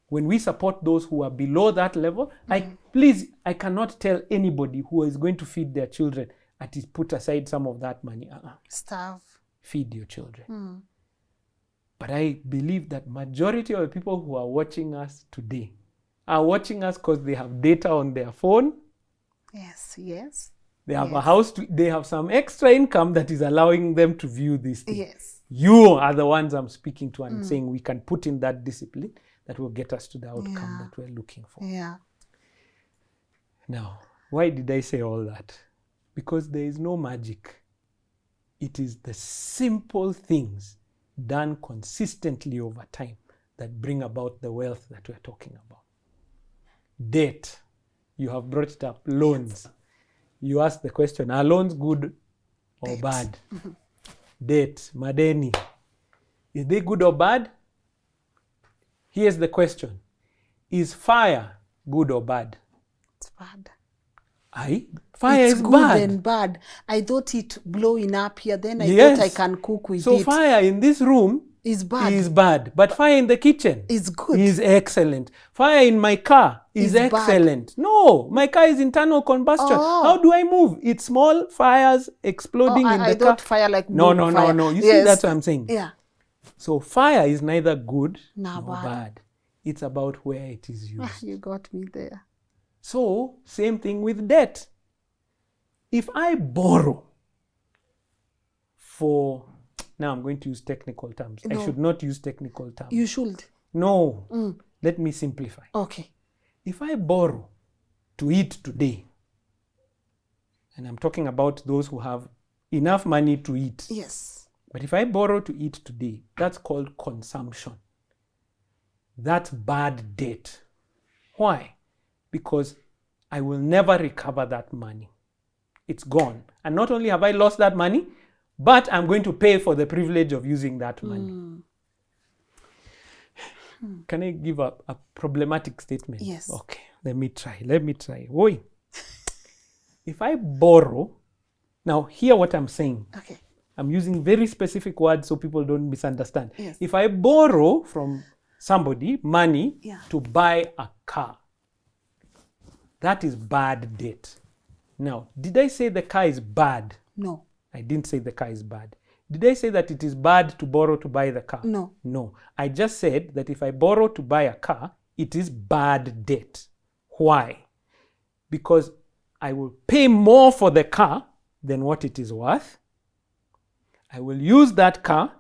when we support those who are below that level, I cannot tell anybody who is going to feed their children at least put aside some of that money. Starve. Feed your children. But I believe that majority of the people who are watching us today are watching us because they have data on their phone. Yes. They have a house, they have some extra income that is allowing them to view these things. Yes. You are the ones I'm speaking to and saying we can put in that discipline that will get us to the outcome that we're looking for. Yeah. Now, why did I say all that? Because there is no magic. It is the simple things done consistently over time that bring about the wealth that we're talking about. Debt. You have brought it up. Loans. You asked the question, are loans good or bad? Debt, madeni. Is they good or bad? Here's the question. Is fire good or bad? It's bad. Fire it's is good bad. And bad. I thought it blowing up here, then I thought I can cook with it. So fire in this room Is bad. is bad. But fire in the kitchen Is good. is excellent. Fire in my car is Is bad. excellent. No, my car is internal combustion. Oh. How do I move? It's small fires exploding in the I car. thought fire like No, boom no, no, fire. no. You see, Yes. that's what I'm saying. Yeah. So fire is neither good Nor nor bad. bad. It's about where it is used. You got me there. So, same thing with debt. If I borrow for, now I'm going to use technical terms. No. I should not use technical terms. You should. No, let me simplify. Okay. If I borrow to eat today, and I'm talking about those who have enough money to eat. Yes. But if I borrow to eat today, that's called consumption. That's bad debt. Why? Because I will never recover that money. It's gone. And not only have I lost that money, but I'm going to pay for the privilege of using that money. Can I give a problematic statement? Yes. Okay, let me try. Oi. If I borrow, now hear what I'm saying. Okay. I'm using very specific words so people don't misunderstand. Yes. If I borrow from somebody money Yeah. to buy a car, that is bad debt. Now, did I say the car is bad? No. I didn't say the car is bad. Did I say that it is bad to borrow to buy the car? No. No. I just said that if I borrow to buy a car, it is bad debt. Why? Because I will pay more for the car than what it is worth. I will use that car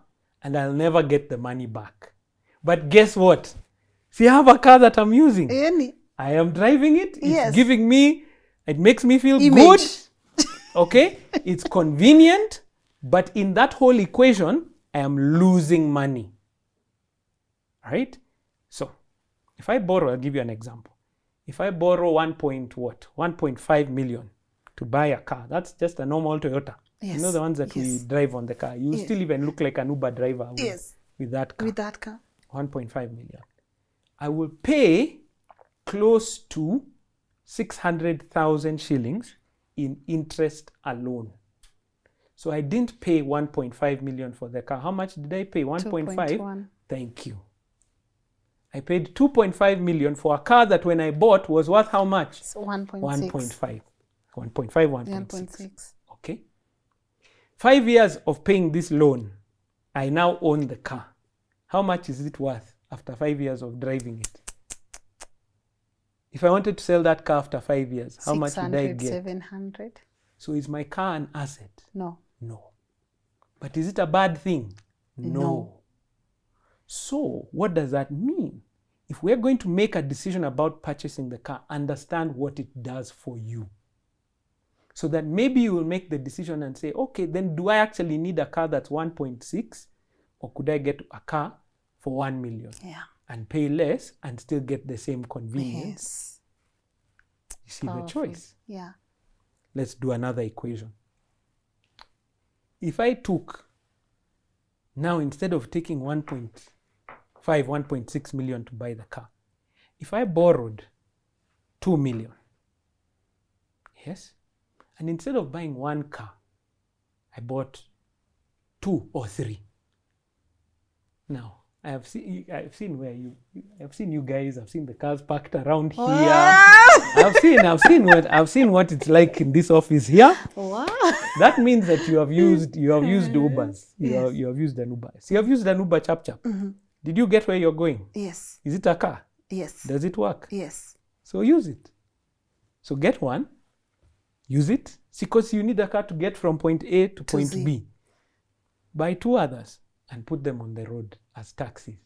and I'll never get the money back. But guess what? See, I have a car that I'm using. Any I am driving it. It's Yes. giving me, it makes me feel image. good. Okay? It's convenient. But in that whole equation, I am losing money. Right? So, if I borrow, I'll give you an example. If I borrow 1.5 million to buy a car, that's just a normal Toyota. Yes. You know the ones that we Yes. drive on the car. You Yes. still even look like an Uber driver Yes. with that car. With that car. 1.5 million. I will pay close to 600,000 shillings in interest alone. So I didn't pay 1.5 million for the car. How much did I pay? 1.5? 2.1. Thank you. I paid 2.5 million for a car that when I bought was worth how much? So 1.6. 1.5. 1.5, 1.6. 1.6. Okay. 5 years of paying this loan, I now own the car. How much is it worth after 5 years of driving it? If I wanted to sell that car after 5 years, how much would I 600, get? 700. So is my car an asset? No. No. But is it a bad thing? No. So what does that mean? If we're going to make a decision about purchasing the car, understand what it does for you. So that maybe you will make the decision and say, okay, then do I actually need a car that's 1.6? Or could I get a car for 1 million Yeah. and pay less and still get the same convenience? Yes. You see Powerful. the choice. Yeah. Let's do another equation. If I took, now instead of taking 1.5, 1.6 million to buy the car, if I borrowed 2 million, yes, and instead of buying one car, I bought 2 or 3. Now, I've seen you guys, I've seen the cars parked around here. I've seen what it's like in this office here. Wow. That means that you have used Ubers. Yes. You have used an Uber. So you have used an Uber chap. Did you get where you're going? Yes. Is it a car? Yes. Does it work? Yes. So use it. So get one, use it, because you need a car to get from point A to point Z. B. Buy 2 others and put them on the road as taxis.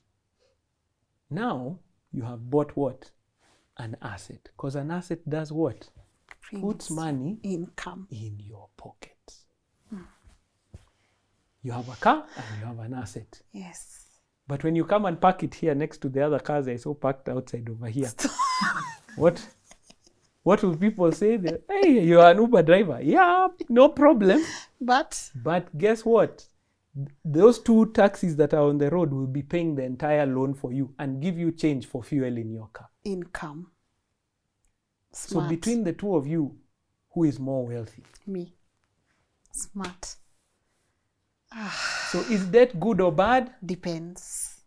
Now you have bought what? An asset. Because an asset does what? Puts money Income. in your pockets. You have a car and you have an asset. Yes. But when you come and park it here next to the other cars I saw parked outside over here, what will people say? Hey, you're an Uber driver. Yeah, no problem. But But guess what? Those 2 taxis that are on the road will be paying the entire loan for you and give you change for fuel in your car. income. So Smart. between the 2 of you, who is more wealthy? Me. Smart. So is debt good or bad? Depends.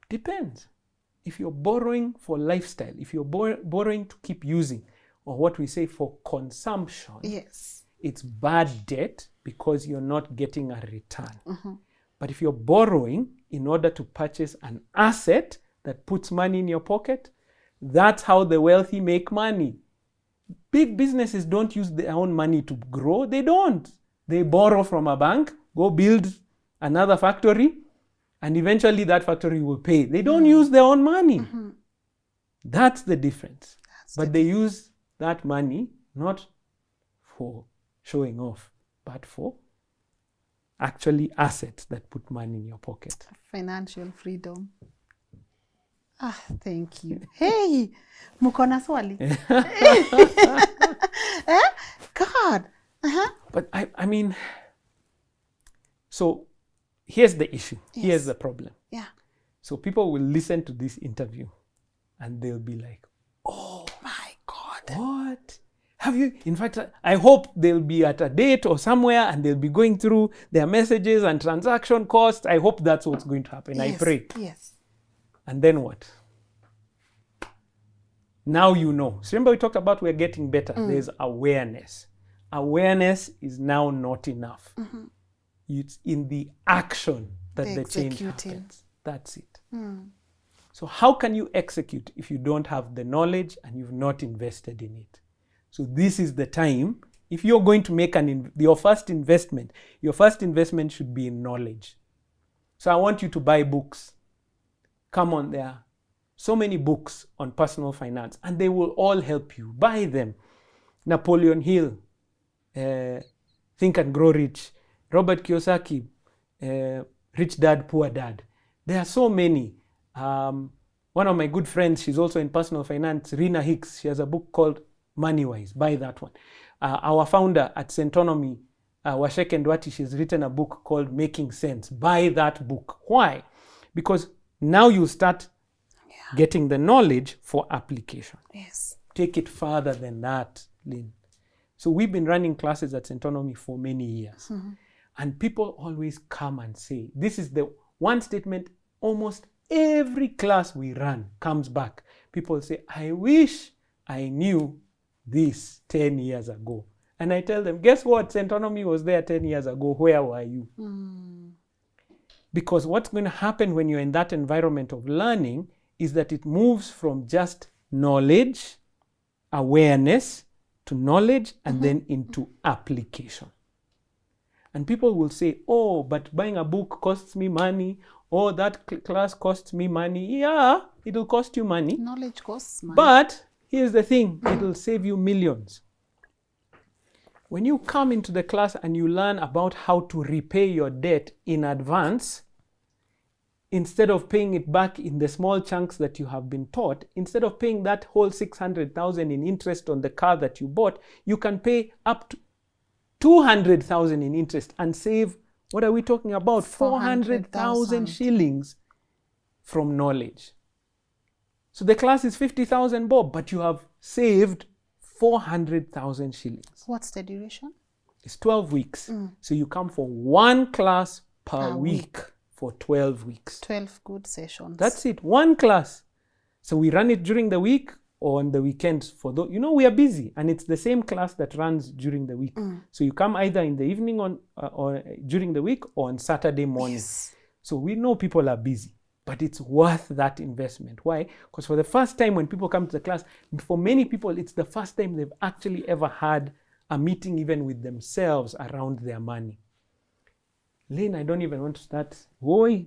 Depends. If you're borrowing for lifestyle, if you're borrowing to keep using, or what we say for consumption, Yes. it's bad debt because you're not getting a return. But if you're borrowing in order to purchase an asset that puts money in your pocket, that's how the wealthy make money. Big businesses don't use their own money to grow. They don't. They borrow from a bank, go build another factory, and eventually that factory will pay. They don't use their own money. That's the difference. But they use that money not for showing off, but for actually assets that put money in your pocket. Financial freedom. Thank you. Hey, muko na swali? God. But I mean, so here's the issue. Yes. Here's the problem. Yeah. So people will listen to this interview and they'll be like, oh My God. what? Have you? In fact, I hope they'll be at a date or somewhere and they'll be going through their messages and transaction costs. I hope that's what's going to happen. Yes. I pray. Yes. And then what? Now you know. So remember we talked about we're getting better. There's awareness. Awareness is now not enough. It's in the action that the change happens. That's it. So how can you execute if you don't have the knowledge and you've not invested in it? So this is the time. If you're going to make your first investment should be in knowledge. So I want you to buy books. Come on, there are so many books on personal finance and they will all help you. Buy them. Napoleon Hill, Think and Grow Rich, Robert Kiyosaki, Rich Dad, Poor Dad. There are so many. One of my good friends, she's also in personal finance, Rena Hicks. She has a book called Money Wise. Buy that one. Our founder at Centonomy, Washek Ndwati, she's written a book called Making Sense. Buy that book. Why? Because now you start getting the knowledge for application. Yes. Take it further than that, Lynn. So we've been running classes at Centonomy for many years. And people always come and say, this is the one statement almost every class we run comes back. People say, I wish I knew this 10 years ago. And I tell them, guess what? Centonomy was there 10 years ago. Where were you? Because what's going to happen when you're in that environment of learning is that it moves from just knowledge, awareness, to knowledge, and then into application. And people will say, oh, but buying a book costs me money. Oh, that class costs me money. Yeah, it'll cost you money. Knowledge costs money. But here's the thing, it'll save you millions. When you come into the class and you learn about how to repay your debt in advance, instead of paying it back in the small chunks that you have been taught, instead of paying that whole 600,000 in interest on the car that you bought, you can pay up to 200,000 in interest and save, what are we talking about? 400,000 shillings from knowledge. So the class is 50,000 bob, but you have saved 400,000 shillings. What's the duration? It's 12 weeks. So you come for one class per week for 12 weeks. 12 good sessions. That's it, one class. So we run it during the week or on the weekends. For those, we are busy, and it's the same class that runs during the week. So you come either in the evening or during the week or on Saturday morning. Yes. So we know people are busy, but it's worth that investment. Why? Because for the first time when people come to the class, for many people, it's the first time they've actually ever had a meeting even with themselves around their money. Lynn, I don't even want to start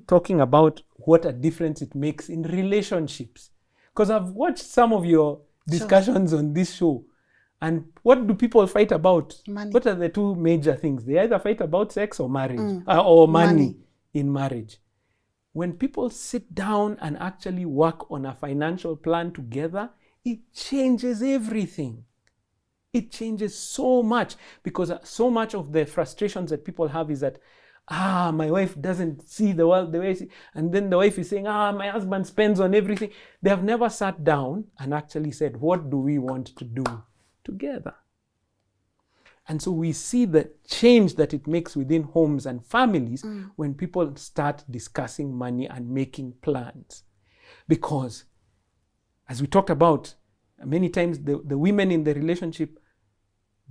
talking about what a difference it makes in relationships. Because I've watched some of your discussions on this show. And what do people fight about? Money. What are the two major things? They either fight about sex or marriage, or money in marriage. When people sit down and actually work on a financial plan together, it changes everything. It changes so much, because so much of the frustrations that people have is that, my wife doesn't see the world the way I see. And then the wife is saying, my husband spends on everything. They have never sat down and actually said, what do we want to do together? And so we see the change that it makes within homes and families when people start discussing money and making plans. Because, as we talked about, many times the women in the relationship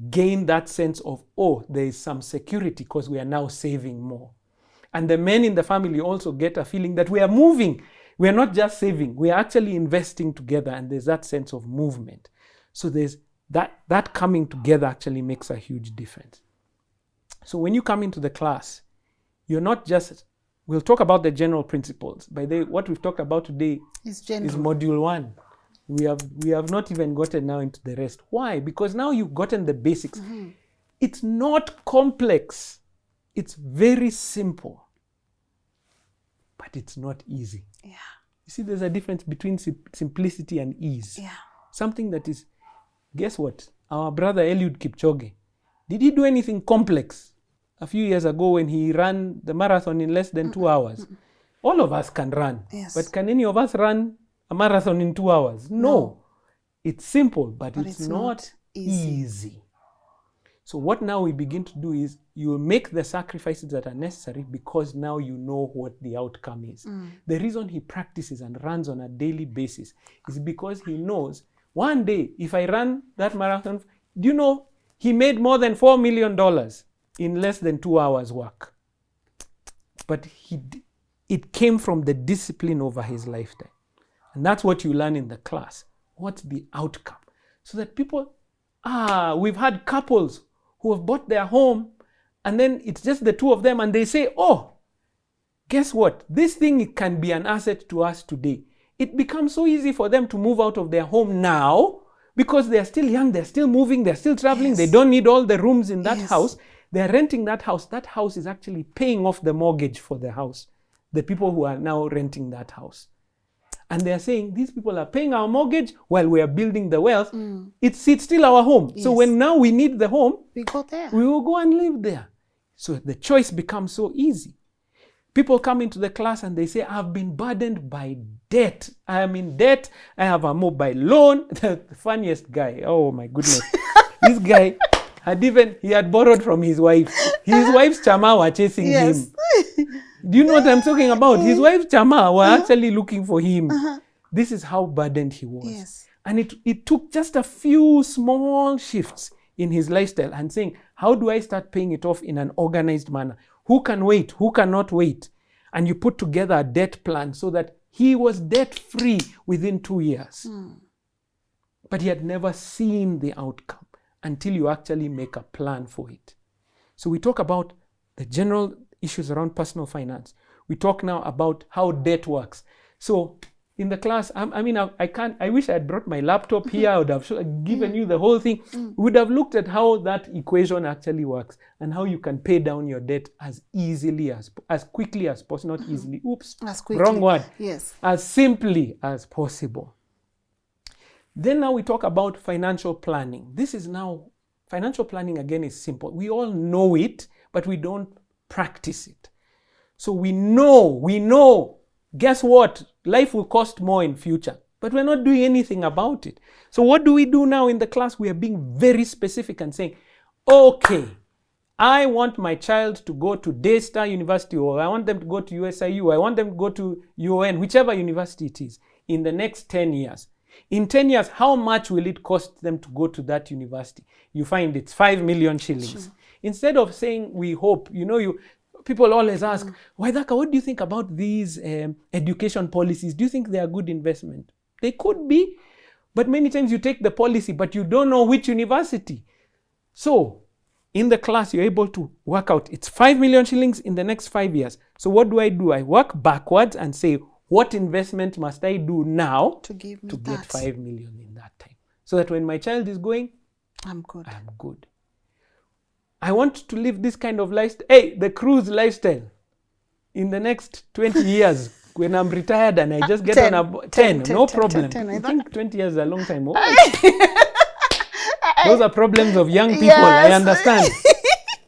gain that sense of, oh, there is some security because we are now saving more. And the men in the family also get a feeling that we are moving. We are not just saving, we are actually investing together, and there's that sense of movement. So there's that coming together actually makes a huge difference. So when you come into the class, you're not just, we'll talk about the general principles. By the way, what we've talked about today is module 1. We have not even gotten now into the rest. Why? Because now you've gotten the basics. It's not complex. It's very simple. But it's not easy. Yeah. You see, there's a difference between simplicity and ease. Yeah. Something that is, guess what? Our brother Eliud Kipchoge, did he do anything complex a few years ago when he ran the marathon in less than 2 hours? All of us can run. Yes. But can any of us run a marathon in 2 hours? No. It's simple, but it's not easy. So what now we begin to do is you will make the sacrifices that are necessary because now you know what the outcome is. The reason he practices and runs on a daily basis is because he knows one day, if I run that marathon, do you know, he made more than $4 million in less than 2 hours work. But it came from the discipline over his lifetime. And that's what you learn in the class. What's the outcome? So that people, we've had couples who have bought their home and then it's just the two of them and they say, oh, guess what? This thing can be an asset to us today. It becomes so easy for them to move out of their home now because they're still young, they're still moving, they're still traveling, they don't need all the rooms in that house. They're renting that house. That house is actually paying off the mortgage for the house, the people who are now renting that house. And they're saying, these people are paying our mortgage while we are building the wealth. It's still our home. So when now we need the home, we go there. We will go and live there. So the choice becomes so easy. People come into the class and they say, I've been burdened by debt. I am in debt. I have a mobile loan. The funniest guy. Oh my goodness. This guy he had borrowed from his wife. His wife's chama were chasing him. Do you know what I'm talking about? His wife's chama were actually looking for him. This is how burdened he was. And it took just a few small shifts in his lifestyle and saying, how do I start paying it off in an organized manner? Who can wait? Who cannot wait? And you put together a debt plan so that he was debt-free within 2 years. But he had never seen the outcome until you actually make a plan for it. So we talk about the general issues around personal finance. We talk now about how debt works. So in the class, I wish I had brought my laptop here. I would have given you the whole thing. We would have looked at how that equation actually works and how you can pay down your debt as easily as quickly as possible. Not easily. Oops. As quickly. Wrong word. Yes. As simply as possible. Then now we talk about financial planning. Financial planning again is simple. We all know it, but we don't practice it. So we know, guess what? Life will cost more in future, but we're not doing anything about it. So what do we do now in the class? We are being very specific and saying, okay, I want my child to go to Daystar University, or I want them to go to USIU, I want them to go to UON, whichever university it is, in the next 10 years. In 10 years, how much will it cost them to go to that university? You find it's 5 million shillings. Sure. Instead of saying, we hope, people always ask, Waithaka, what do you think about these education policies? Do you think they are good investment? They could be, but many times you take the policy, but you don't know which university. So in the class, you're able to work out, it's 5 million shillings in the next 5 years. So what do? I work backwards and say, what investment must I do now to get 5 million in that time? So that when my child is going, I'm good. I want to live this kind of lifestyle. Hey, the cruise lifestyle. In the next 20 years, when I'm retired and I just get 10, on a 10, no problem. 10, I think 20 years is a long time. Those are problems of young people. Yes. I understand.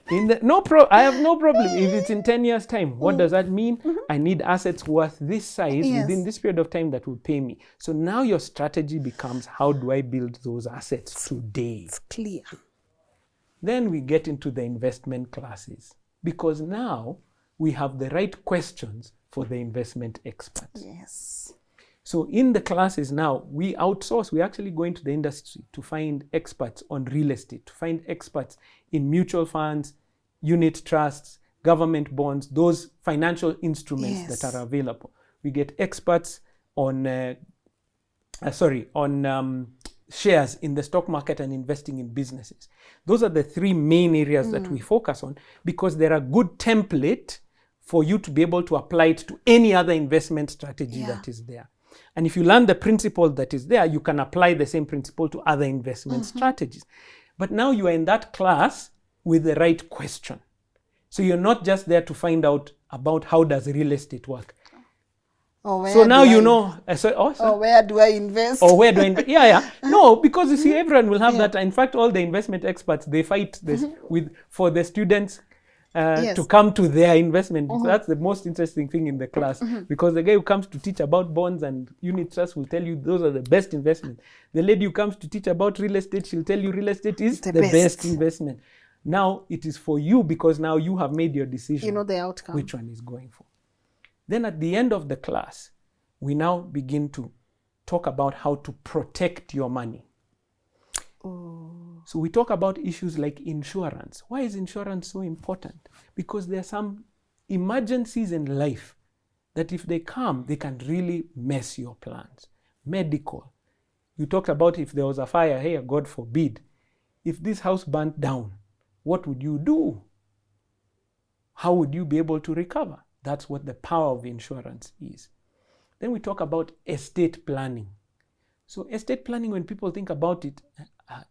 I have no problem. If it's in 10 years' time, what does that mean? I need assets worth this size within this period of time that will pay me. So now your strategy becomes, how do I build those assets today? It's clear. Then we get into the investment classes, because now we have the right questions for the investment experts. Yes. So in the classes now, we outsource. We actually go into the industry to find experts on real estate, to find experts in mutual funds, unit trusts, government bonds, those financial instruments Yes. that are available. We get experts on shares in the stock market and investing in businesses. Those are the three main areas that we focus on, because they're a good template for you to be able to apply it to any other investment strategy that is there. And if you learn the principle that is there, you can apply the same principle to other investment strategies. But now you are in that class with the right question. So you're not just there to find out about how does real estate work. So now you know. Where do I invest? Or where do I invest? Yeah. No, because you see, everyone will have that. In fact, all the investment experts, they fight this for the students to come to their investment. So that's the most interesting thing in the class, because the guy who comes to teach about bonds and unit trusts will tell you those are the best investment. The lady who comes to teach about real estate, she'll tell you real estate is the best investment. Now it is for you, because now you have made your decision. You know the outcome. Which one is going for. Then at the end of the class, we now begin to talk about how to protect your money. So we talk about issues like insurance. Why is insurance so important? Because there are some emergencies in life that if they come, they can really mess your plans. Medical. You talked about if there was a fire here, God forbid. If this house burnt down, what would you do? How would you be able to recover? That's what the power of insurance is. Then we talk about estate planning. So estate planning, when people think about it,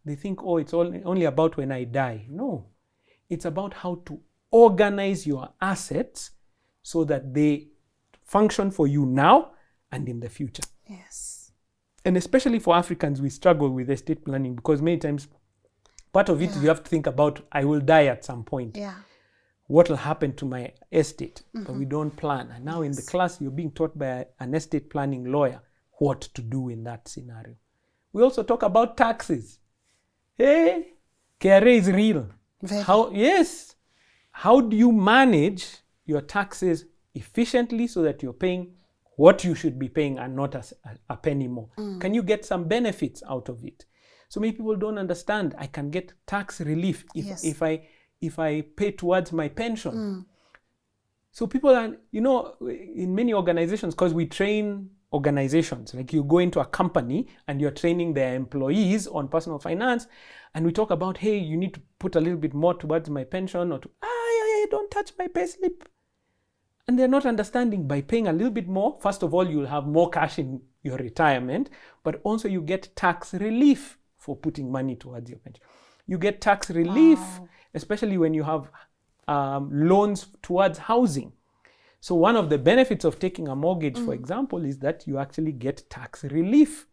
they think, oh, it's only about when I die. No, it's about how to organize your assets so that they function for you now and in the future. Yes. And especially for Africans, we struggle with estate planning, because many times part of it you have to think about, I will die at some point. Yeah. What will happen to my estate? But we don't plan. And now in the class, you're being taught by an estate planning lawyer what to do in that scenario. We also talk about taxes. Hey, KRA is real. Yes. How do you manage your taxes efficiently so that you're paying what you should be paying and not a penny more? Can you get some benefits out of it? So many people don't understand. I can get tax relief if I pay towards my pension. So people are, in many organizations, because we train organizations, like you go into a company and you're training their employees on personal finance, and we talk about, hey, you need to put a little bit more towards my pension, or don't touch my payslip. And they're not understanding, by paying a little bit more, first of all, you'll have more cash in your retirement, but also you get tax relief for putting money towards your pension. You get tax relief, especially when you have loans towards housing. So one of the benefits of taking a mortgage, for example, is that you actually get tax relief,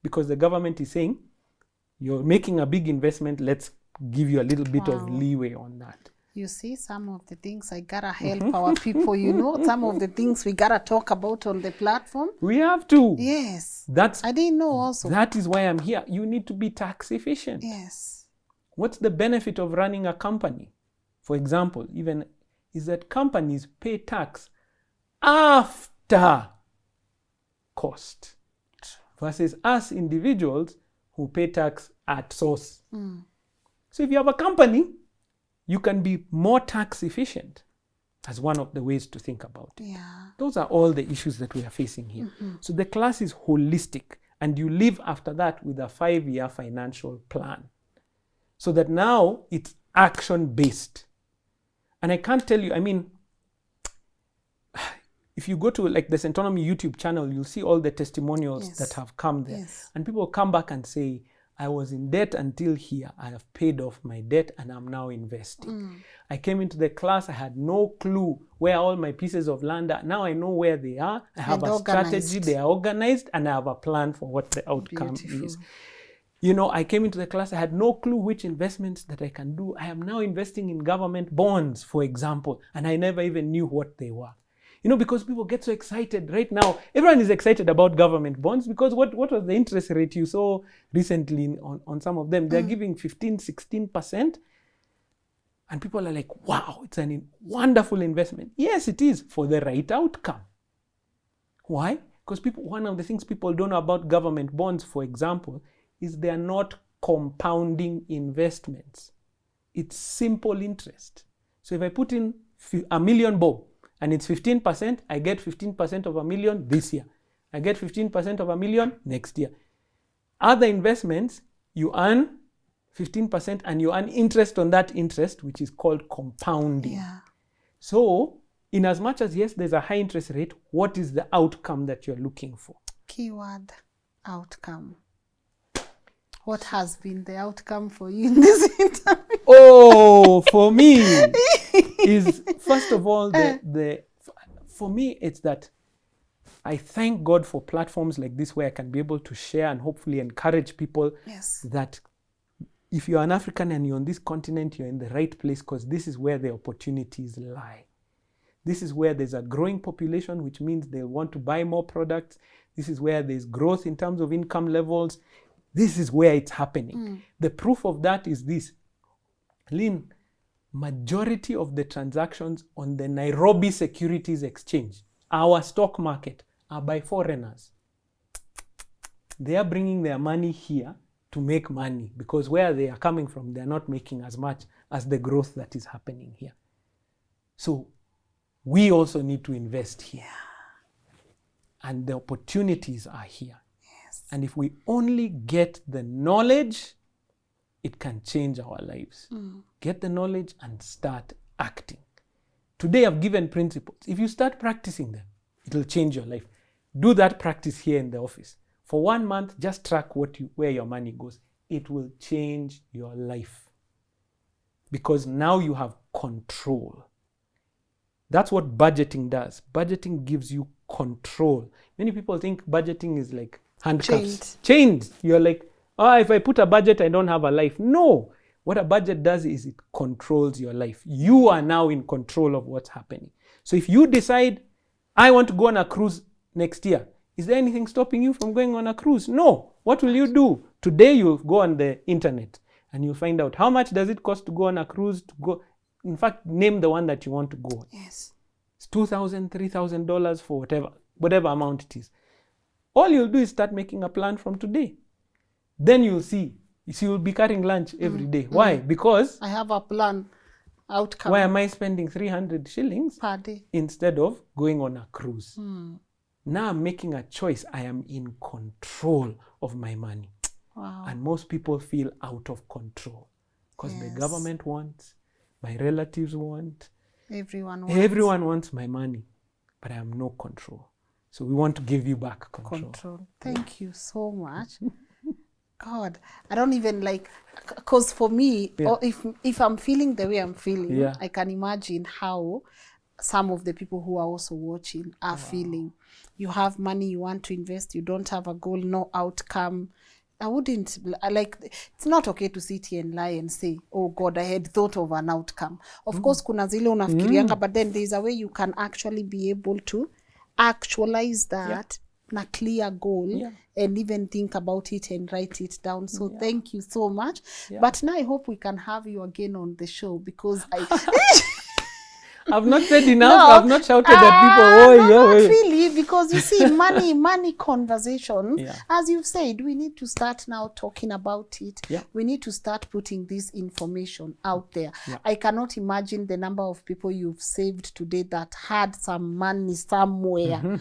because the government is saying, you're making a big investment, let's give you a little bit of leeway on that. You see, some of the things I gotta help our people, some of the things we gotta talk about on the platform. We have to. Yes. I didn't know also. That is why I'm here. You need to be tax efficient. Yes. What's the benefit of running a company? For example, even is that companies pay tax after cost, versus us individuals who pay tax at source. So if you have a company, you can be more tax efficient, as one of the ways to think about it. Yeah. Those are all the issues that we are facing here. So the class is holistic, and you live after that with a 5-year financial plan, so that now it's action-based. And I can't tell you, if you go to like the Centonomy YouTube channel, you'll see all the testimonials that have come there. And people come back and say, I was in debt until here. I have paid off my debt and I'm now investing. I came into the class, I had no clue where all my pieces of land are. Now I know where they are. I have a strategy, they are organized, and I have a plan for what the outcome is. I came into the class, I had no clue which investments that I can do. I am now investing in government bonds, for example, and I never even knew what they were. Because people get so excited right now. Everyone is excited about government bonds, because what was the interest rate you saw recently on some of them? They're giving 15, 16%. And people are like, wow, it's a wonderful investment. Yes, it is, for the right outcome. Why? Because one of the things people don't know about government bonds, for example, is they are not compounding investments. It's simple interest. So if I put in $1 million bob and it's 15%, I get 15% of $1 million this year. I get 15% of $1 million next year. Other investments, you earn 15% and you earn interest on that interest, which is called compounding. Yeah. So in as much as, yes, there's a high interest rate, what is the outcome that you're looking for? Keyword, outcome. What has been the outcome for you in this interview? Oh, for me, is first of all, for me, it's that I thank God for platforms like this where I can be able to share and hopefully encourage people that if you're an African and you're on this continent, you're in the right place, because this is where the opportunities lie. This is where there's a growing population, which means they'll want to buy more products. This is where there's growth in terms of income levels. This is where it's happening. The proof of that is this. Lynn, majority of the transactions on the Nairobi Securities Exchange, our stock market, are by foreigners. They are bringing their money here to make money, because where they are coming from, they are not making as much as the growth that is happening here. So we also need to invest here. And the opportunities are here. Yes. And if we only get the knowledge, it can change our lives. Get the knowledge and start acting. Today I've given principles. If you start practicing them, it will change your life. Do that practice here in the office. For 1 month, just track where your money goes. It will change your life. Because now you have control. That's what budgeting does. Budgeting gives you control. Many people think budgeting is like handcuffs. Chained. You're like, if I put a budget, I don't have a life. No. What a budget does is it controls your life. You are now in control of what's happening. So if you decide, I want to go on a cruise next year, is there anything stopping you from going on a cruise? No. What will you do? Today you'll go on the internet and you'll find out how much does it cost to go on a cruise, to go. In fact, name the one that you want to go on. Yes. It's $2,000, $3,000 for whatever amount it is. All you'll do is start making a plan from today. Then you'll see. You'll be carrying lunch every day. Why? Because I have a plan. Outcome. Why am I spending 300 shillings per day instead of going on a cruise? Now I'm making a choice. I am in control of my money. Wow. And most people feel out of control because the government wants, my relatives want, everyone wants my money, but I have no control. So we want to give you back control. Thank you so much. God, I don't even because for me, or if I'm feeling the way I'm feeling, I can imagine how some of the people who are also watching are feeling. You have money, you want to invest, you don't have a goal, no outcome. I wouldn't, it's not okay to sit here and lie and say, oh God, I had thought of an outcome. Of course, kuna zile unafikirianga, but then there's a way you can actually be able to actualize that na clear goal and even think about it and write it down. So thank you so much. But now I hope we can have you again on the show because I've not said enough. No, I've not shouted at people. Not really, because you see, money conversation, as you've said, we need to start now talking about it. We need to start putting this information out there. I cannot imagine the number of people you've saved today that had some money somewhere.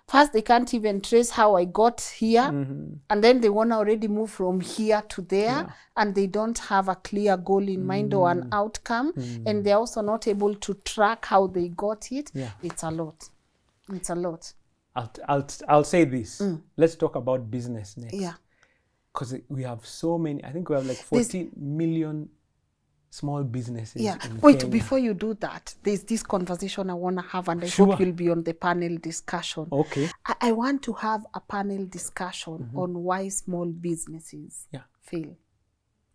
First, they can't even trace how I got here. And then they want to already move from here to there. And they don't have a clear goal in mind or an outcome. And they're also not able to track how they got it. It's a lot. It's a lot. I'll say this. Let's talk about business next. Because we have so many. I think we have like 14 million small businesses. Wait, Kenya. Before you do that, there's this conversation I want to have, and I hope you'll be on the panel discussion. Okay. I want to have a panel discussion on why small businesses fail.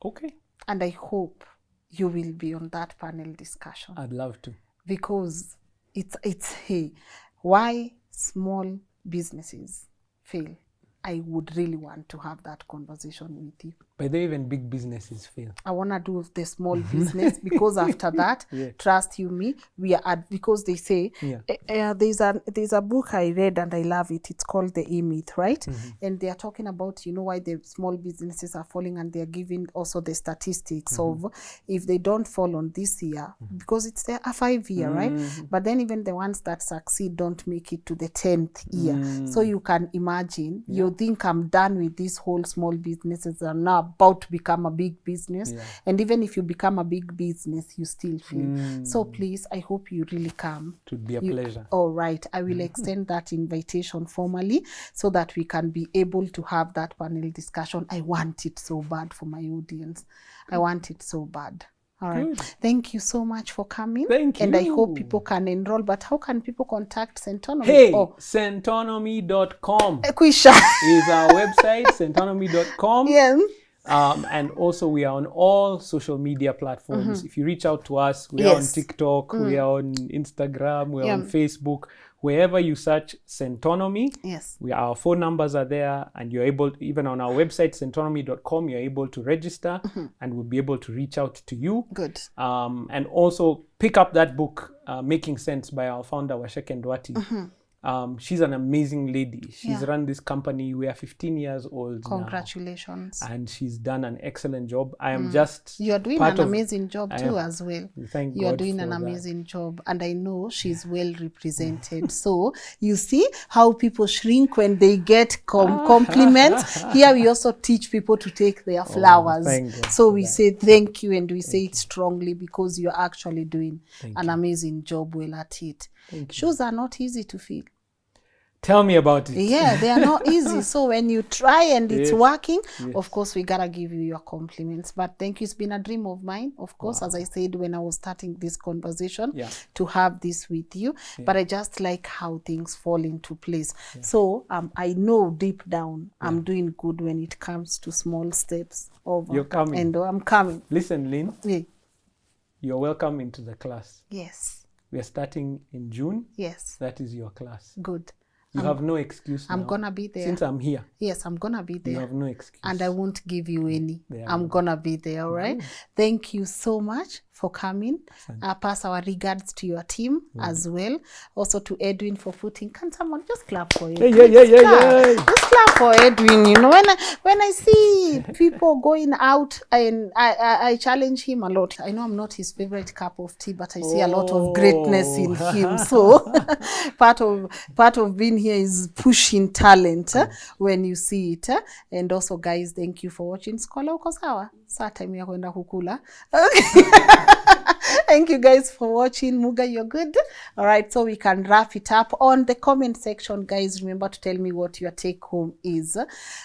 Okay. And I hope you will be on that panel discussion. I'd love to. Because it's why small businesses fail. I would really want to have that conversation with you. By the way, even big businesses fail. I want to do the small business because after that, Yeah. trust you me, we are because they say Yeah. there's a book I read and I love it. It's called The E-Myth, right? And they are talking about, you know, why the small businesses are falling, and they are giving also the statistics of if they don't fall on this year, because it's a 5-year, right? But then even the ones that succeed don't make it to the 10th year. So you can imagine, you think I'm done with these whole small businesses are now about to become a big business. And even if you become a big business, you still feel. So please, I hope you really come. It would be a pleasure. All right. I will extend that invitation formally so that we can be able to have that panel discussion. I want it so bad for my audience. I want it so bad. All right. Good. Thank you so much for coming. Thank you. And I hope people can enroll. But how can people contact Centonomy? Hey, Centonomy.com Kwisha. is our website, Centonomy.com. Yes. And also we are on all social media platforms. If you reach out to us, we are on TikTok, we are on Instagram, we are on Facebook. Wherever you search Centonomy, our phone numbers are there, and you're able, even on our website, Centonomy.com, you're able to register and we'll be able to reach out to you. Good. And also pick up that book, Making Sense, by our founder, Washeke Ndwati. She's an amazing lady. She's run this company. We are 15 years old. Congratulations. Now, and she's done an excellent job. I am just You are doing an amazing job too as well. Thank You are God doing for an that. amazing job. And I know she's well represented. So you see how people shrink when they get compliments. Here we also teach people to take their flowers. Thank God So for we that. say thank you, and we say it strongly because you're actually doing an amazing job well at it. Shoes are not easy to fill. Tell me about it. Yeah, they are not easy. So when you try and it's working, of course, we got to give you your compliments. But thank you. It's been a dream of mine, of course, as I said when I was starting this conversation, to have this with you. But I just like how things fall into place. So I know deep down I'm doing good when it comes to small steps over. You're coming. And I'm coming. Listen, Lynn, you're welcome into the class. Yes. We are starting in June. Yes. That is your class. Good. You have no excuse now. I'm going to be there. Since I'm here. Yes, I'm going to be there. You have no excuse. And I won't give you any. I'm going to be there, all right? Thank you so much for coming. Pass our regards to your team as well. Also to Edwin for putting... Can someone just clap for Edwin? Just clap for Edwin. You know, when I see people going out, and I challenge him a lot. I know I'm not his favorite cup of tea, but I see a lot of greatness in him. So part of being here is pushing talent when you see it. And also, guys, thank you for watching. Skola uko sawa? Saa time ya kwenda kukula. Okay. Thank you guys for watching. Muga, you're good. All right, so we can wrap it up. On the comment section, guys, remember to tell me what your take home is.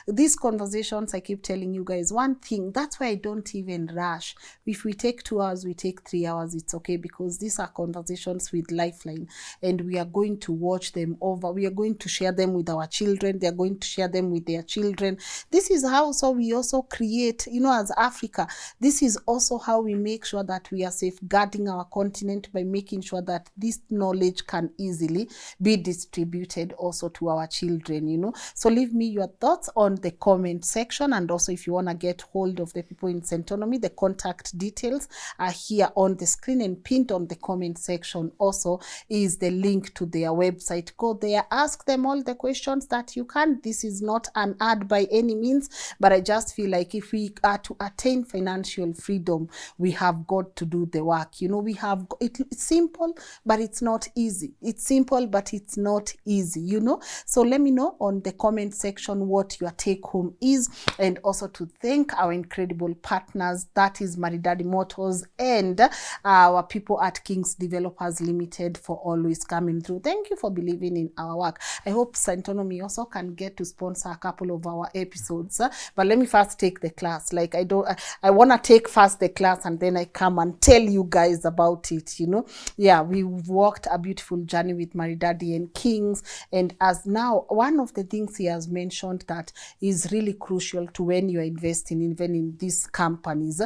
These conversations, I keep telling you guys one thing. That's why I don't even rush. If we take 2 hours, we take 3 hours, it's okay, because these are conversations with Lifeline, and we are going to watch them over. We are going to share them with our children. They are going to share them with their children. This is how we also create, you know, as Africa, this is also how we make sure that we are safeguarding our continent, by making sure that this knowledge can easily be distributed also to our children, you know. So leave me your thoughts on the comment section, and also if you want to get hold of the people in Centonomy, the contact details are here on the screen, and pinned on the comment section also is the link to their website. Go there, ask them all the questions that you can. This is not an ad by any means, but I just feel like if we are to attain financial freedom, we have got to do the work. You know, we have it's simple, but it's not easy. It's simple, but it's not easy, you know. So let me know on the comment section what your take home is, and also to thank our incredible partners, that is Maridadi Motors and our people at Kings Developers Limited, for always coming through. Thank you for believing in our work. I hope Centonomy also can get to sponsor a couple of our episodes, but let me first take the class. Like I want to take first the class, and then I come and tell you guys about it, you know. Yeah, we've walked a beautiful journey with Maridadi and Kings, and as now one of the things he has mentioned that is really crucial to when you're investing even in these companies,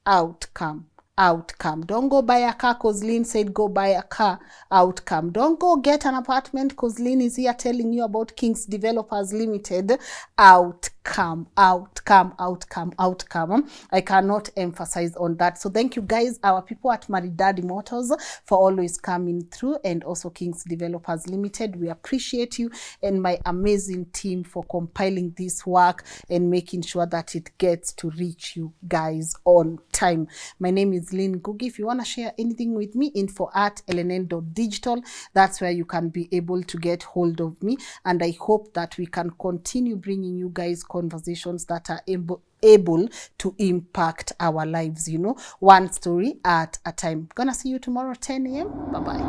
outcome. outcome. Don't go buy a car because Lynn said go buy a car, outcome. Don't go get an apartment because Lynn is here telling you about King's Developers Limited, outcome, outcome, outcome, outcome. I cannot emphasize on that. So thank you guys, our people at Maridadi Motors, for always coming through, and also King's Developers Limited. We appreciate you, and my amazing team for compiling this work and making sure that it gets to reach you guys on time. My name is Lynn Ngugi. If you want to share anything with me, info@lnn.digital. That's where you can be able to get hold of me. And I hope that we can continue bringing you guys conversations that are able to impact our lives, you know, one story at a time. Gonna see you tomorrow 10 a.m. Bye-bye.